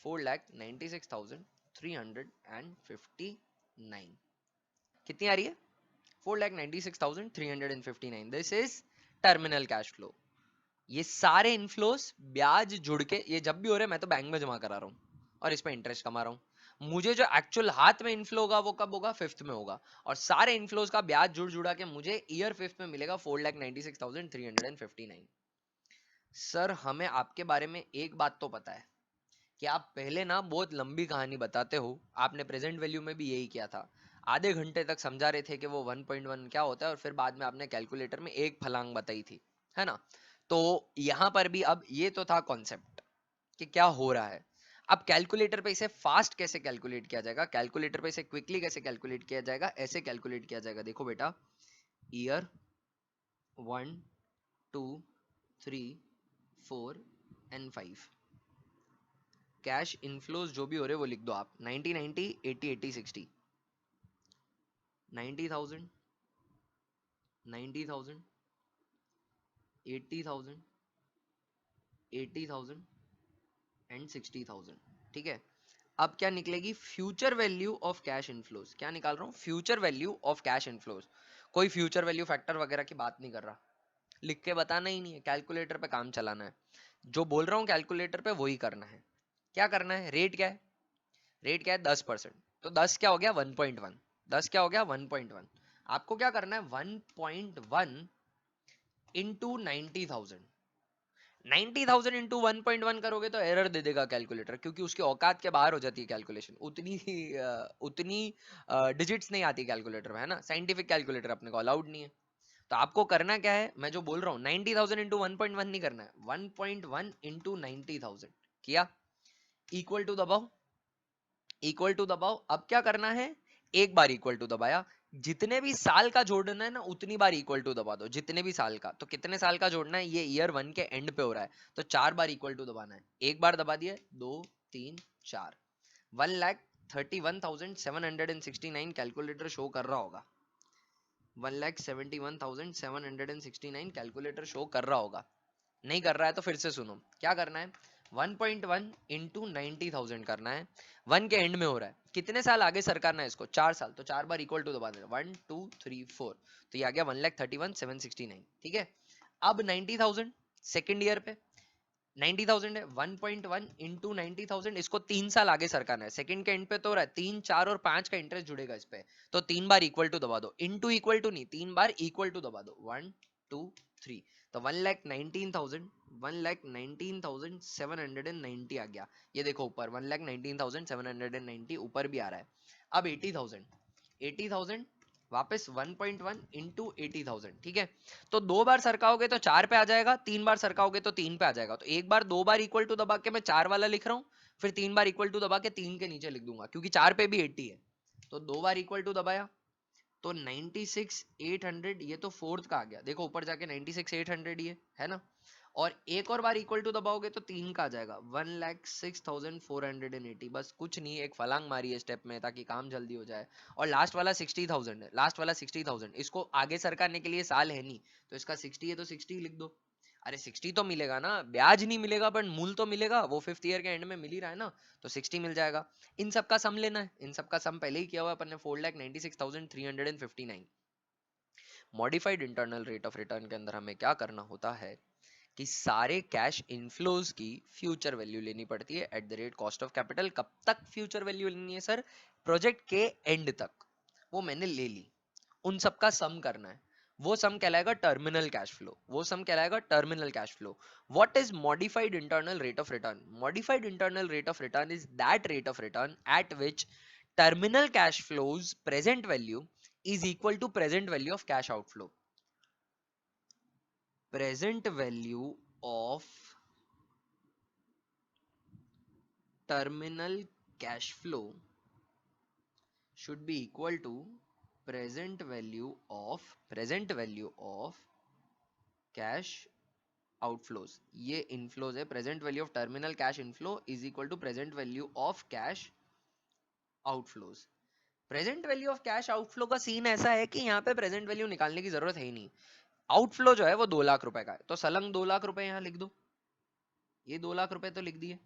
4,96,359 कितनी आ रही है? 4,96,359। This is terminal cash flow. ये सारे इनफ्लोस ब्याज जुड़ के, ये जब भी हो रहे हैं मैं तो बैंक में जमा करा रहा हूँ और इस पे इंटरेस्ट कमा रहा हूँ। मुझे जो एक्चुअल हाथ में इनफ्लो होगा वो कब होगा? फिफ्थ में होगा। और सारे इनफ्लोस का ब्याज जुड़ जुड़ा के मुझे ईयर फिफ्थ में मिलेगा 4,96,359। सर हमें आपके बारे में एक बात तो पता है कि आप पहले ना बहुत लंबी कहानी बताते हो। आपने प्रेजेंट वैल्यू में भी यही किया था, आधे घंटे तक समझा रहे थे कि वो 1.1 क्या होता है और फिर बाद में आपने कैलकुलेटर में एक फलांग बताई थी, है ना? तो यहां पर भी अब ये तो था कॉन्सेप्ट कि क्या हो रहा है। अब कैलकुलेटर पे इसे फास्ट कैसे कैलकुलेट किया जाएगा, कैलकुलेटर पे इसे क्विकली कैसे कैलकुलेट किया जाएगा? ऐसे कैलकुलेट किया जाएगा, देखो बेटा, ईयर 1, 2, 3, 4 एंड 5 कैश इनफ्लोज जो भी हो रहे वो लिख दो आप। 90 90 80 80 60, 90,000 90,000 80,000 80,000 एंड 60,000। ठीक है, अब क्या निकलेगी? Future value of cash inflows. क्या निकाल रहा हूँ? Future value of cash inflows. कोई फ्यूचर वैल्यू फैक्टर वगैरह की बात नहीं कर रहा, लिख के बताना ही नहीं है, कैलकुलेटर पे काम चलाना है। जो बोल रहा हूँ कैलकुलेटर पे वही करना है। क्या करना है? रेट क्या है? रेट क्या है? 10%। तो 10 क्या हो गया? 1.1। 10 क्या हो गया? 1.1। आपको क्या करना है? 1.1 इंटू 90,000। 90,000 इंटू 1.1 करोगे तो एरर दे देगा कैलकुलेटर, क्योंकि उसके औकात के बाहर हो जाती है कैलकुलेशन। उतनी डिजिट्स नहीं आती कैलकुलेटर में, है ना? साइंटिफिक कैलकुलेटर अपने को अलाउड नहीं है। तो आपको करना क्या है, मैं जो बोल रहा हूँ, 90,000 इंटू 1.1 नहीं करना है, 1.1 इंटू 90,000 किया, इक्वल टू दबाओ। इक्वल टू दबाओ। अब क्या करना है? एक बार इक्वल टू दबाया, जितने भी साल का जोड़ना है ना उतनी बार इक्वल टू दबा दो, जितने भी साल का। तो कितने साल का जोड़ना है? ये ईयर 1 के एंड पे हो रहा है, तो 4 बार इक्वल टू दबाना है। एक बार दबा दिया, 2 3 4, 1,31,769 कैलकुलेटर शो कर रहा होगा। 1,71,769 कैलकुलेटर शो कर रहा होगा। नहीं कर रहा है तो फिर से सुनो, क्या करना है? 1.1 इंटू 90,000 करना है। 1 के एंड में हो रहा है, कितने साल आगे सरकारना है इसको? 4 साल। तो 4 बार इक्वल टू दबा देना, 1 2 3 4, तो ये आ गया 1,31,769। ठीक है, अब 90,000 सेकेंड ईयर पे 90,000 है, 1.1 इंटू 90,000, इसको 3 साल आगे सरकाना है। सेकंड के एंड पे तो हो रहा है, 3 4 और 5 का इंटरेस्ट जुड़ेगा इस पे, तो 3 बार इक्वल टू दबा दो। इनटू इक्वल टू नहीं, 3 बार इक्वल टू दबा दो, 1 2 3, तो 1,19,000 1,19,790 आ गया। ये देखो ऊपर 1,19,790 ऊपर भी आ रहा है। अब 80,000 80,000 वापस 1.1 इंटू 80,000। ठीक है, तो 2 बार सरकाओगे तो 4 पे आ जाएगा, 3 बार सरकाओगे तो 3 पे आ जाएगा। तो एक बार 2 बार इक्वल टू दबा के मैं 4 वाला लिख रहा हूँ, फिर 3 बार इक्वल टू दबा के 3 के नीचे लिख दूंगा, क्योंकि 4 पे भी 80 है। तो 2 बार इक्वल टू दबाया तो 96,800, ये तो फोर्थ का आ गया, देखो ऊपर जाके 96,800 ये है ना। और एक और बार इक्वल टू दबाओगे तो 3 का आ जाएगा, 1,06,480। बस कुछ नहीं, एक फलांग मारी है स्टेप में ताकि काम जल्दी हो जाए। और लास्ट वाला 60,000 है, लास्ट वाला 60,000, इसको आगे सरकाने के लिए साल है नहीं, तो इसका 60 है तो 60 लिख दो। अरे 60 तो मिलेगा ना, ब्याज नहीं मिलेगा बट मूल तो मिलेगा, वो 5th ईयर के एंड में मिल ही रहा है ना, तो 60 मिल जाएगा। इन सब का सम लेना है, इन सब का सम पहले ही किया हुआ है अपन ने, 4,96,359। Modified internal rate of return के अंदर हमें क्या करना होता है कि सारे कैश इनफ्लोज की फ्यूचर वैल्यू लेनी पड़ती है eight the rate cost of capital. कब तक फ्यूचर वैल्यू लेनी है सर? प्रोजेक्ट के एंड तक। वो मैंने ले ली, उन सब का सम करना है, वो सम कहलाएगा टर्मिनल कैश फ्लो, वो सम कहलाएगा terminal cash flow. What is modified internal rate of return? Modified internal rate of return is that rate of return eight which terminal cash flows present value is equal to present value of cash outflow. Present value of terminal cash flow should be equal to present value of cash outflows. ये inflows है, present value of terminal cash inflow is equal to present value of cash outflows. Present value of cash outflow का scene ऐसा है कि यहाँ पे present value निकालने की जरूरत है ही नहीं। आउटफ्लो जो है वो 2 लाख रुपए का है, तो सलंग 2 लाख रुपए यहाँ लिख दो, ये 2 लाख रुपए तो लिख दिए।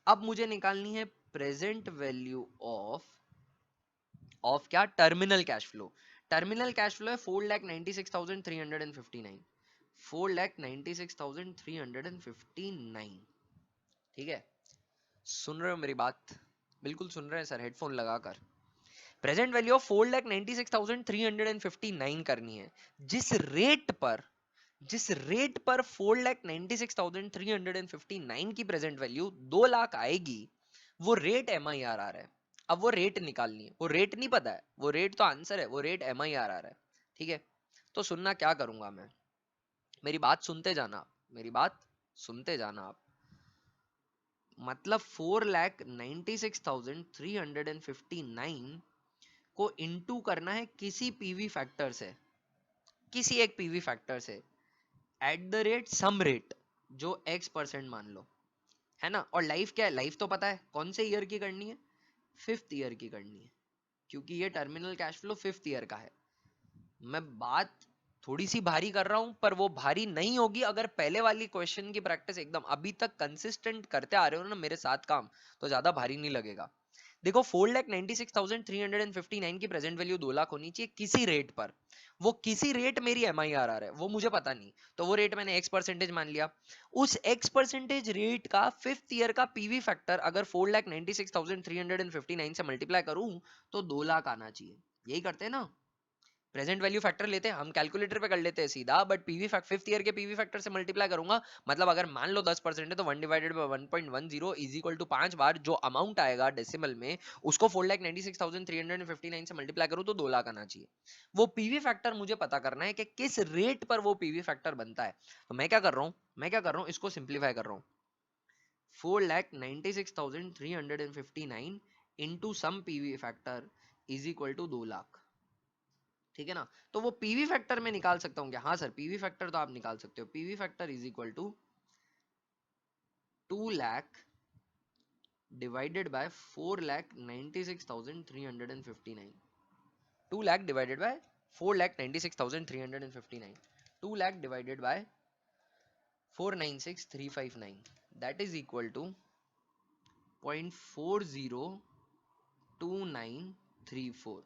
अब मुझे निकालनी है प्रेजेंट वैल्यू ऑफ क्या? Terminal cash flow. Terminal cash flow है 4,96,359, 4,96,359। ठीक है, सुन रहे हो मेरी बात? बिल्कुल सुन रहे हैं सर, हेडफोन लगाकर। प्रेजेंट वैल्यू ऑफ 4,96,359 करनी है। जिस रेट पर 4,96,359 की प्रेजेंट वैल्यू 2 लाख आएगी, वो रेट MIRR है। अब वो रेट निकालनी है, वो रेट नहीं पता है, वो रेट तो आंसर है, वो रेट MIRR है। ठीक है, तो सुनना क्या करूंगा मैं, मेरी बात सुनते जाना, मेरी बात सुनते जाना आप। मतलब 4,96,359 को इंटू करना है किसी पीवी फैक्टर से, किसी एक पीवी फैक्टर से, at the rate some rate जो X% मान लो, है ना। और लाइफ क्या है? लाइफ तो पता है कौन से ईयर की करनी है, 5th ईयर की करनी है, क्योंकि ये terminal cash flow 5th year का है। मैं बात थोड़ी सी भारी कर रहा हूं, पर वो भारी नहीं होगी अगर पहले वाली क्वेश्चन की प्रैक्टिस एकदम अभी तक कंसिस्टेंट करते आ रहे हो ना मेरे साथ काम, तो ज्यादा भारी नहीं लगेगा। देखो 4,96,359 की प्रेजेंट वैल्यू 2 लाख होनी चाहिए किसी रेट पर। वो किसी रेट मेरी MIRR है, वो मुझे पता नहीं, तो वो रेट मैंने X% मान लिया। उस X% रेट का 5th ईयर का पीवी फैक्टर अगर 4,96,359 से मल्टीप्लाई करूं तो 2 लाख आना चाहिए। यही करते हैं ना, प्रेजेंट वैल्यू फैक्टर लेते हैं हम, कैलकुलेटर पे कर लेते हैं सीधा, but PV fact 5th year के पीवी फैक्टर से मल्टीप्लाई करूंगा। मतलब अगर मान लो 10% है तो 1 divided by 1.10 is equal to 5 बार जो अमाउंट आएगा डेसिमल में, उसको 4,96,359 से मल्टीप्लाई करूं तो 2 लाख आना चाहिए। वो पीवी फैक्टर मुझे पता करना है कि किस रेट पर वो पीवी फैक्टर बनता है। तो मैं क्या कर रहा हूँ, इसको सिंप्लीफाई कर रहा हूँ। 4,96,359 into some PV factor is equal to 2 lakh. ठीक है ना, तो वो पीवी फैक्टर में निकाल सकता हूँ क्या? हाँ सर, पीवी फैक्टर तो आप निकाल सकते हो। PV factor is equal to 2 lakh divided by 4,96,359। 2 lakh divided by 4,96,359, 2 lakh divided by 496,359, that is equal to 0.402934,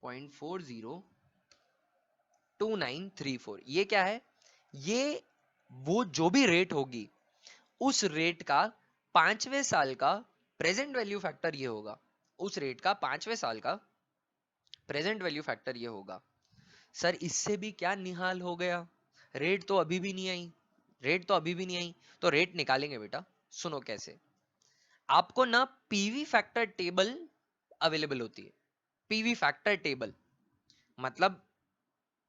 0.402934। ये क्या है? ये वो जो भी रेट होगी उस रेट का 5वें साल का प्रेजेंट वैल्यू फैक्टर ये होगा, उस रेट का 5वें साल का प्रेजेंट वैल्यू फैक्टर ये होगा। सर इससे भी क्या निहाल हो गया, रेट तो अभी भी नहीं आई, रेट तो अभी भी नहीं आई, तो रेट निकालेंगे बेटा। सुनो कैसे, आपको ना पीवी फैक्टर टेबल अवेलेबल होती है। पीवी फैक्टर टेबल मतलब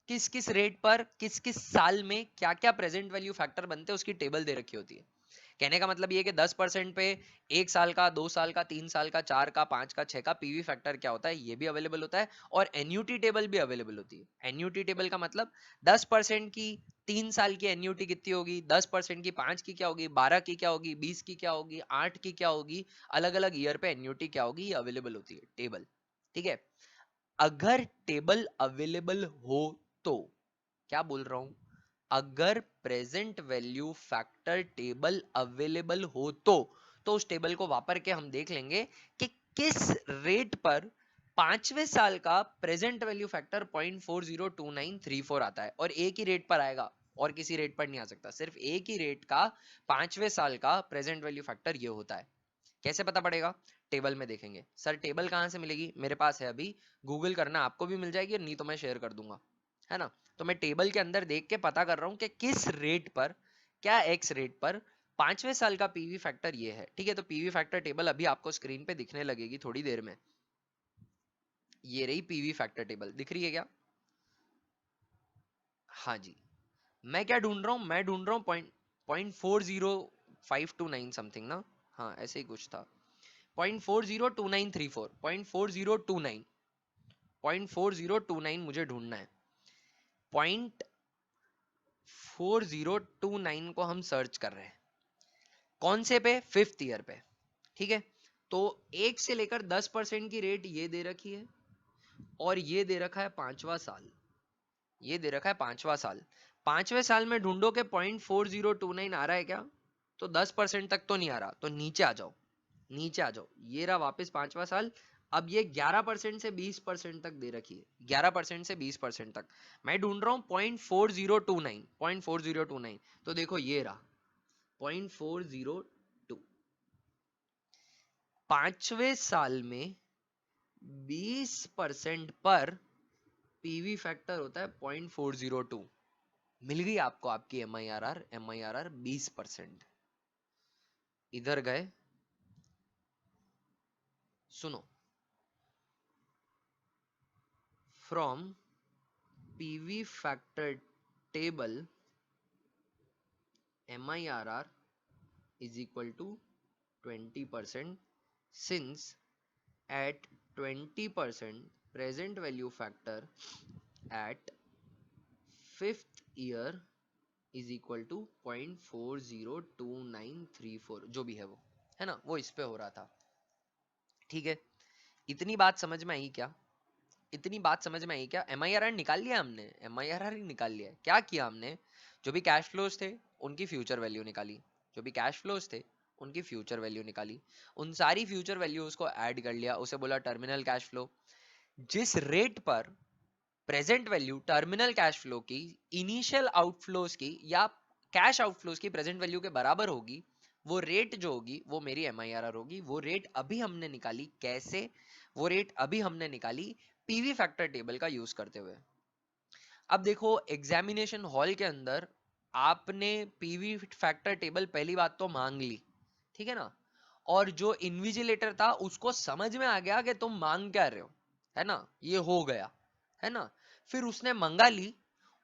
किस किस रेट पर किस किस साल में क्या क्या प्रेजेंट वैल्यू फैक्टर बनते हैं उसकी टेबल दे रखी होती है। कहने का मतलब ये कि 10% पे 1 साल का, 2 साल का, 3 साल का, 4 का, 5 का, 6 का पीवी फैक्टर क्या होता है ये भी अवेलेबल होता है, और एन्यूटी टेबल भी अवेलेबल होती है। एन्यूटी टेबल का मतलब 10% की 3 साल की एन्यूटी कितनी होगी, 10% की 5 की क्या होगी, 12 की क्या होगी, 20 की क्या होगी, 8 की क्या होगी, अलग अलग ईयर पे एन्यूटी क्या होगी, ये अवेलेबल होती है टेबल। ठीक है, अगर टेबल अवेलेबल हो तो, क्या बोल रहा हूं, अगर present value factor table available हो तो उस टेबल को वापर के हम देख लेंगे कि किस रेट पर पांचवें साल का प्रेजेंट वैल्यू फैक्टर 0.402934 आता है, और एक ही रेट पर आएगा और किसी रेट पर नहीं आ सकता, सिर्फ एक ही रेट का पांचवें साल का प्रेजेंट वैल्यू फैक्टर ये होता है। कैसे पता पड़ेगा? टेबल में देखेंगे। सर टेबल कहां से मिलेगी? मेरे पास है अभी, गूगल करना, आपको भी मिल जाएगी, और नहीं तो मैं शेयर कर दूंगा, है ना। तो मैं टेबल के अंदर देख के पता कर रहा हूं कि किस रेट पर, क्या एक्स रेट पर पांचवें साल का पीवी फैक्टर ये है। ठीक है, तो पीवी फैक्टर टेबल अभी आपको स्क्रीन पे दिखने लगेगी थोड़ी देर में। ये रही पीवी फैक्टर टेबल, दिख रही है क्या? हाँ जी। मैं क्या ढूंढ रहा हूं? मैं ढूंढ रहा हूं 0.40529 समथिंग ना, हाँ ऐसे ही कुछ था, 0.402934, 0.4029, 0.4029 मुझे ढूंढना है। 0.4029 को हम सर्च कर रहे हैं, कौन से पे? फिफ्थ ईयर पे। ठीक है, तो 1 से लेकर 10% की रेट ये दे रखी है, और ये दे रखा है पांचवा साल, ये दे रखा है पांचवा साल। पांचवें साल में ढूंढो के 0.4029 आ रहा है क्या? तो 10% तक तो नहीं आ रहा, तो नीचे आ जाओ, नीचे आ जाओ, ये रहा वापस पांचवा साल। अब ये 11% से 20% तक दे रखी है, 11% से 20% तक। मैं ढूंढ रहा हूं 0.4029, 0.4029, तो देखो ये रहा 0.402। पांचवें साल में 20% पर पीवी फैक्टर होता है 0.402। मिल गई आपको आपकी एम आई आर आर 20%। इधर गए, सुनो, from PV factor table MIRR is equal to 20% since at 20% present value factor at fifth year is equal to 0.402934, जो भी है वो, है ना, वो इस पे हो रहा था। ठीक है, इतनी बात समझ में आई क्या? इतनी बात समझ में आई क्या? MIRR निकाल लिया हमने, MIRR ही निकाल लिया। क्या किया हमने? जो भी कैश फ्लोज थे उनकी फ्यूचर वैल्यू निकाली, जो भी कैश फ्लोज थे उनकी फ्यूचर वैल्यू निकाली, उन सारी फ्यूचर वैल्यूज को ऐड कर लिया, उसे बोला टर्मिनल कैश फ्लो। जिस रेट पर present value terminal cash flow की इनिशियल आउटफ्लोज की या कैश आउटफ्लोज की प्रेजेंट वैल्यू के बराबर होगी, वो रेट जो होगी वो मेरी MIRR होगी। वो रेट अभी हमने निकाली, कैसे? वो रेट अभी हमने निकाली पीवी फैक्टर टेबल का यूज करते हुए। अब देखो, एग्जामिनेशन हॉल के अंदर आपने पीवी फैक्टर टेबल पहली बात तो मांग ली, ठीक है ना, और जो इन्विजिलेटर था उसको समझ में आ गया कि तुम मांग क्या रहे हो, है ना, ये हो गया, है ना। फिर उसने मंगा ली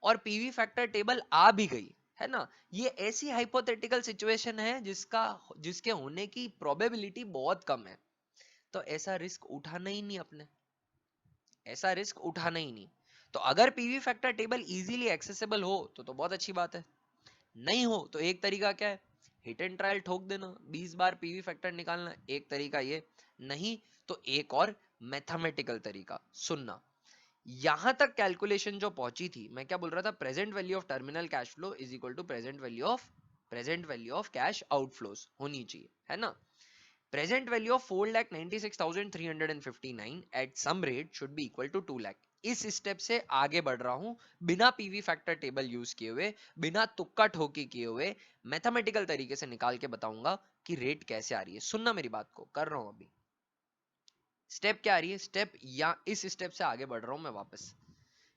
और पीवी फैक्टर टेबल आ भी गई, है ना। ये ऐसी हाइपोथेटिकल सिचुएशन है जिसके होने की प्रोबेबिलिटी बहुत कम है, तो ऐसा रिस्क उठाना ही नहीं अपने, ऐसा रिस्क उठाना ही नहीं। तो अगर PV factor table easily accessible हो तो बहुत अच्छी बात है। नहीं हो तो एक तरीका क्या है? हिट एंड ट्रायल ठोक देना, 20 बार पीवी फैक्टर निकालना, एक तरीका ये। नहीं तो एक और मैथमेटिकल तरीका सुनना। यहां तक कैलकुलेशन जो पहुंची थी, मैं क्या बोल रहा था? Present value of terminal cash flow is equal to present value of cash outflows होनी चाहिए, है ना। Present value of 4,96,359 at some rate should be equal to 2 lakh। इस स्टेप से आगे बढ़ रहा हूं, बिना पीवी फैक्टर टेबल यूज किए हुए, बिना तुक्का ठोकी किए हुए, मैथमेटिकल तरीके से निकाल के बताऊंगा कि रेट कैसे आ रही है। सुनना मेरी बात को, कर रहा हूं अभी। स्टेप क्या आ रही है? स्टेप, या इस स्टेप से आगे बढ़ रहा हूं मैं वापस।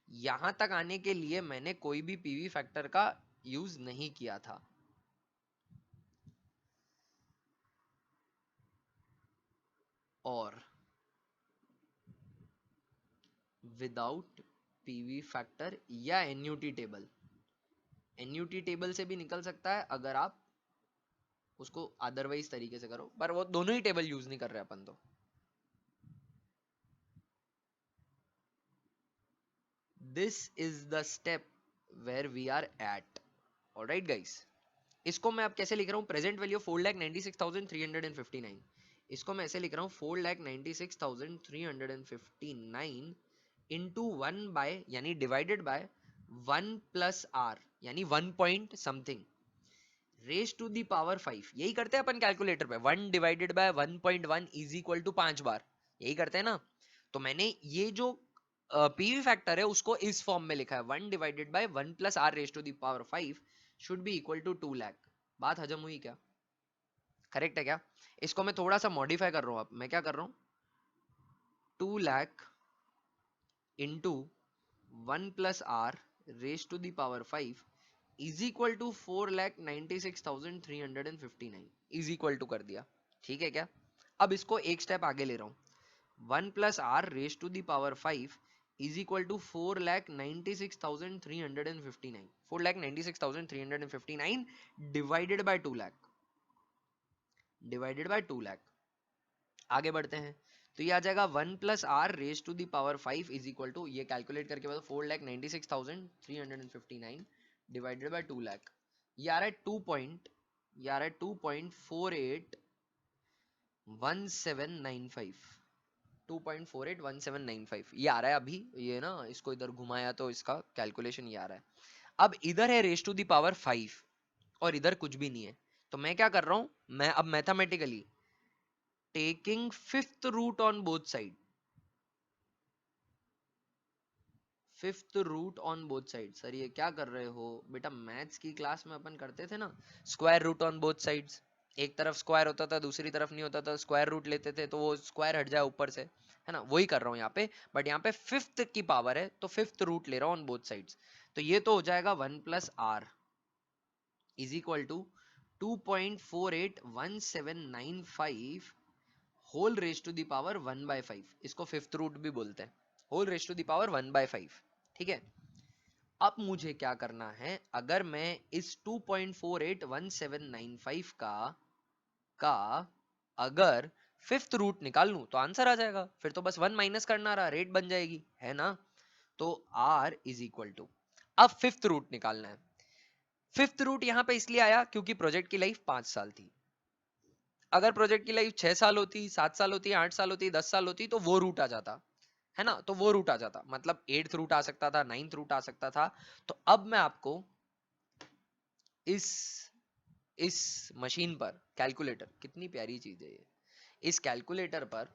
यहां तक आने के लिए मैंने कोई भी पीवी फैक्टर का यूज नहीं किया था, और विदाउट पीवी फैक्टर या एनयूटी टेबल, एनयूटी टेबल से भी निकल सकता है अगर आप उसको अदरवाइज तरीके से करो, पर वो दोनों ही टेबल यूज नहीं कर रहे अपन तो। This is the step where we are at. Alright guys, इसको मैं अब कैसे लिख रहा हूं? प्रेजेंट वैल्यू 4,96,359, इसको मैं ऐसे लिख रहा हूं 4,96,359 इंटू 1 बाय, यानी डिवाइडेड बाय 1 प्लस आर यानी 1 point something raise to the power 5, यही करते हैं अपन कैलकुलेटर पे, 1 divided by 1.1 is equal to 5 बार, यही करते हैं ना। तो मैंने ये जो पीवी फैक्टर है उसको इस फॉर्म में लिखा है, 1 divided by 1 plus R raise to the power 5 should be equal to 2 lakh. बात हजम हुई क्या? करेक्ट है क्या? इसको मैं थोड़ा सा मॉडिफाई कर रहा हूं, अब मैं क्या कर रहा हूं, 2 lakh into 1 plus R raise to the power 5 is equal to 4,96,359 is equal to कर दिया। ठीक है क्या? अब इसको एक स्टेप आगे ले रहा हूं, 1 plus R raise to the power 5 is equal to 4,96,359, 4,96,359 divided by 2 lakh, divided by 2 lakh. आगे बढ़ते हैं, तो ये आ जाएगा 1 plus R raise to the power 5 is equal to, ये कैलकुलेट करके बताओ, 4,96,359 डिवाइडेड बाय 2 लाख, ये आ रहा है 2.481795, 2.481795 ये आ रहा है अभी, ये ना इसको इधर घुमाया तो इसका कैलकुलेशन ये आ रहा है। अब इधर है रेज टू दी पावर 5 और इधर कुछ भी नहीं है, तो मैं क्या कर रहा हूं, मैं अब mathematically taking fifth root on both side, fifth root on both side. Sir ये क्या कर रहे हो बेटा, मैथ्स की क्लास में अपन करते थे ना, square root on both sides, एक तरफ स्क्वायर होता था दूसरी तरफ नहीं होता था, स्क्वायर रूट लेते थे तो वो स्क्वायर हट जाए ऊपर से, है ना, वही कर रहा हूँ यहाँ पे, बट यहाँ पे फिफ्थ की पावर है तो फिफ्थ रूट ले रहा हूँ ऑन बोथ साइड्स। तो ये तो हो जाएगा 1 plus R is equal to 2.481795 whole raise to the power 1/5, इसको फिफ्थ रूट भी बोलते हैं, whole raise to the power 1/5। ठीक है, अब मुझे क्या करना है, अगर मैं इस 2.481795 का अगर फिफ्थ रूट निकाल लूं तो आंसर आ जाएगा, फिर तो बस 1 माइनस करना रहा, रेट बन जाएगी, है ना। तो r इज इक्वल टू, अब फिफ्थ रूट निकालना है। फिफ्थ रूट यहां पे इसलिए आया क्योंकि प्रोजेक्ट की लाइफ 5 साल थी, अगर प्रोजेक्ट की लाइफ 6 साल होती, 7 साल होती, 8 साल होती, 10 साल होती तो वो रूट आ जाता, है ना, तो वो रूट आ जाता, मतलब 8th रूट आ सकता था, 9th रूट आ सकता था। तो अब मैं आपको इस इस मशीन पर, कैलकुलेटर, कितनी प्यारी चीज है ये, इस कैलकुलेटर पर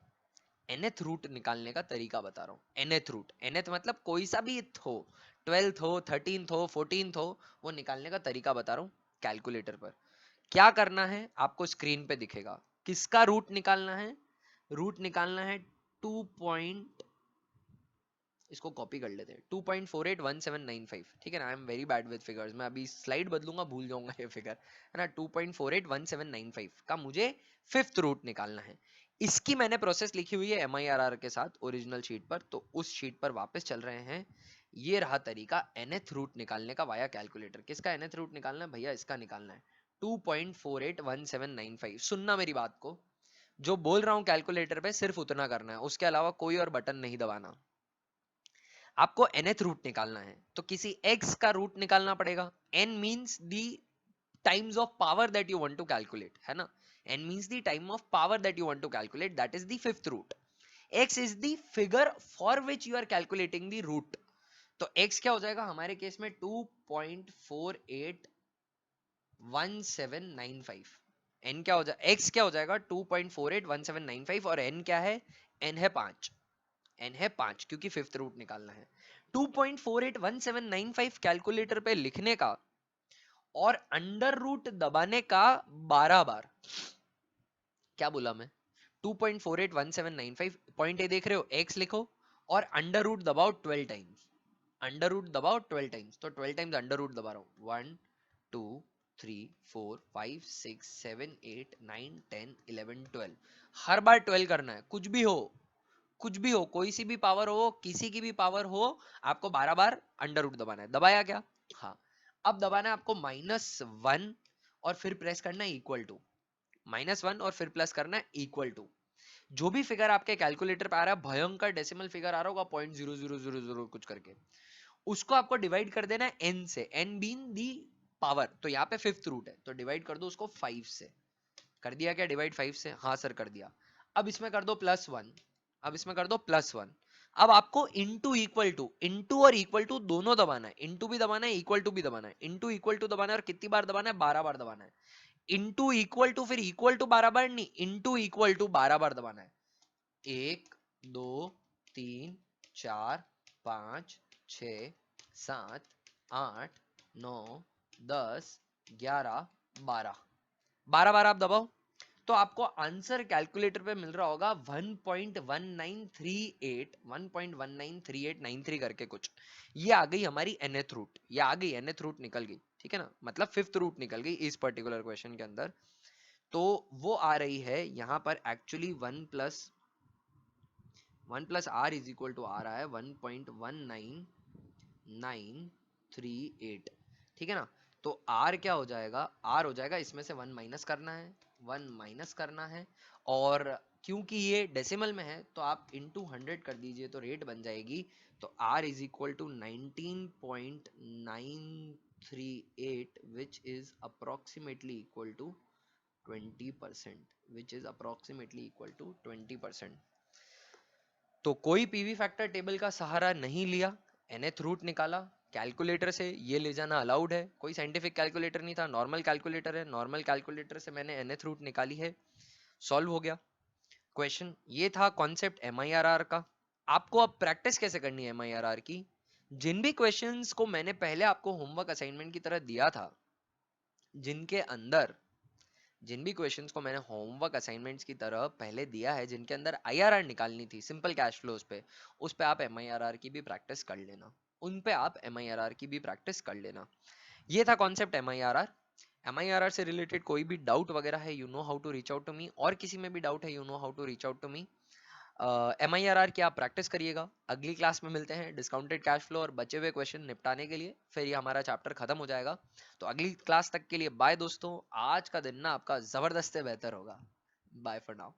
nth रूट निकालने का तरीका बता रहा हूँ। nth रूट, nth मतलब कोई सा भी हो, 12th हो, 13th हो, 14th हो, वो निकालने का तरीका बता रहा हूँ कैलकुलेटर पर। क्या करना है आपको स्क्रीन पे दिखेगा, किसका रूट निकालना है, रूट निकालना है 2 पॉइंट, इसको कॉपी कर लेते हैं, 2.481795, ठीक है ना, I am very bad with figures, मैं अभी स्लाइड बदलूंगा भूल जाऊंगा ये फिगर, है ना, 2.481795 का मुझे फिफ्थ रूट निकालना है। इसकी मैंने प्रोसेस लिखी हुई है MIRR के साथ ओरिजिनल शीट पर, तो उस शीट पर वापस चल रहे हैं। ये रहा तरीका nth रूट निकालने का वाया कैलकुलेटर। किसका nth रूट निकालना है भैया, इसका निकालना है 2.481795। सुनना मेरी बात को, जो बोल रहा हूं कैलकुलेटर पे सिर्फ उतना करना है, उसके अलावा कोई और बटन नहीं दबाना। आपको nth रूट निकालना है तो किसी x का रूट निकालना पड़ेगा, n means the times of power that you want to calculate, है ना, n means the time of power that you want to calculate, that is the fifth root. x is the figure for which you are calculating the root. तो x क्या हो जाएगा हमारे case में 2.481795, n क्या हो जाएगा, x क्या हो जाएगा 2.481795 और n क्या है, n है 5, n है 5 क्योंकि फिफ्थ रूट निकालना है। 2.481795 कैलकुलेटर पे लिखने का और अंडर रूट दबाने का 12 बार, क्या बोला मैं, 2.481795 पॉइंट ए देख रहे हो, x लिखो और अंडर रूट दबाओ 12 टाइम्स, अंडर रूट दबाओ 12 टाइम्स, तो 12 टाइम्स अंडर रूट दबा रहा हूं, 1 2 3 4 5 6 7 8 9 10 11 12, हर बार 12 करना है, कुछ भी हो, कुछ भी हो, कोई सी भी पावर हो, किसी की भी पावर हो, आपको 12 बार अंडर रूट दबाना है। दबाया क्या, हाँ, अब दबाना है आपको -1 और फिर प्रेस करना है इक्वल टू, -1 और फिर प्लस करना है इक्वल टू, जो भी फिगर आपके कैलकुलेटर पे आ रहा है, भयंकर डेसिमल फिगर आ रहा होगा 0.0000 कुछ करके, उसको आपको डिवाइड कर देना है n से, n बीन दी पावर, तो यहाँ पे फिफ्थ रूट है तो डिवाइड कर दो उसको 5 से। कर दिया क्या डिवाइड 5 से, हाँ सर कर दिया। अब इसमें कर दो +1, अब इसमें कर दो +1, अब आपको इंटू और इक्वल टू दोनों दबाना है, इंटू भी दबाना है, इक्वल टू भी दबाना है। इंटू इक्वल टू दबाना है और कितनी बार दबाना है? 12 बार दबाना है। इंटू इक्वल टू, फिर इक्वल टू 12 बार नहीं, इंटू इक्वल टू 12 बार दबाना है। 1 2 3 4 5 6 7 8 9 10 11 12 12 बार आप दबाओ तो आपको आंसर कैलकुलेटर पे मिल रहा होगा 1.1938 करके कुछ। ये आ गई हमारी nth रूट, ये आ गई nth रूट निकल गई, ठीक है ना, मतलब फिफ्थ रूट निकल गई इस पर्टिकुलर क्वेश्चन के अंदर। तो वो आ रही है यहाँ पर actually 1 plus R is equal to आ रहा है 1.19938, ठीक है ना। तो r क्या हो जाएगा? r हो जाएगा, इसमें से 1 माइनस करना है, 1 माइनस करना है, और क्योंकि ये डेसिमल में है तो आप इंटू 100 कर दीजिए तो रेट बन जाएगी। तो r is equal to 19.938 which is approximately equal to 20%, which is approximately equal to 20%। तो कोई पीवी फैक्टर टेबल का सहारा नहीं लिया, nth रूट निकाला कैलकुलेटर से। ये ले जाना अलाउड है, कोई साइंटिफिक कैलकुलेटर नहीं था, नॉर्मल कैलकुलेटर है, नॉर्मल कैलकुलेटर से मैंने nth रूट निकाली है, सॉल्व हो गया क्वेश्चन। ये था कॉन्सेप्ट MIRR का। आपको अब प्रैक्टिस कैसे करनी है MIRR की? जिन भी क्वेश्चंस को मैंने पहले आपको होमवर्क असाइनमेंट की तरह दिया था, जिनके अंदर जिन भी क्वेश्चंस को मैंने होमवर्क असाइनमेंट्स की तरह पहले दिया है, जिनके अंदर IRR निकालनी थी सिंपल कैश फ्लोज पे, उस पे आप MIRR की भी प्रैक्टिस कर लेना, उन पे आप MIRR की भी प्रैक्टिस कर लेना। ये था कॉन्सेप्ट MIRR से रिलेटेड कोई भी डाउट वगैरह है, you know how to reach out to me, और किसी में भी डाउट है, you know how to reach out to me. MIRR की आप प्रैक्टिस करिएगा। अगली क्लास में मिलते हैं डिस्काउंटेड कैश फ्लो और बचे हुए क्वेश्चन निपटाने के लिए, फिर ये हमारा चैप्टर खत्म हो जाएगा। तो अगली क्लास तक के लिए बाय दोस्तों। आज का दिन ना आपका जबरदस्त बेहतर होगा। Bye for now.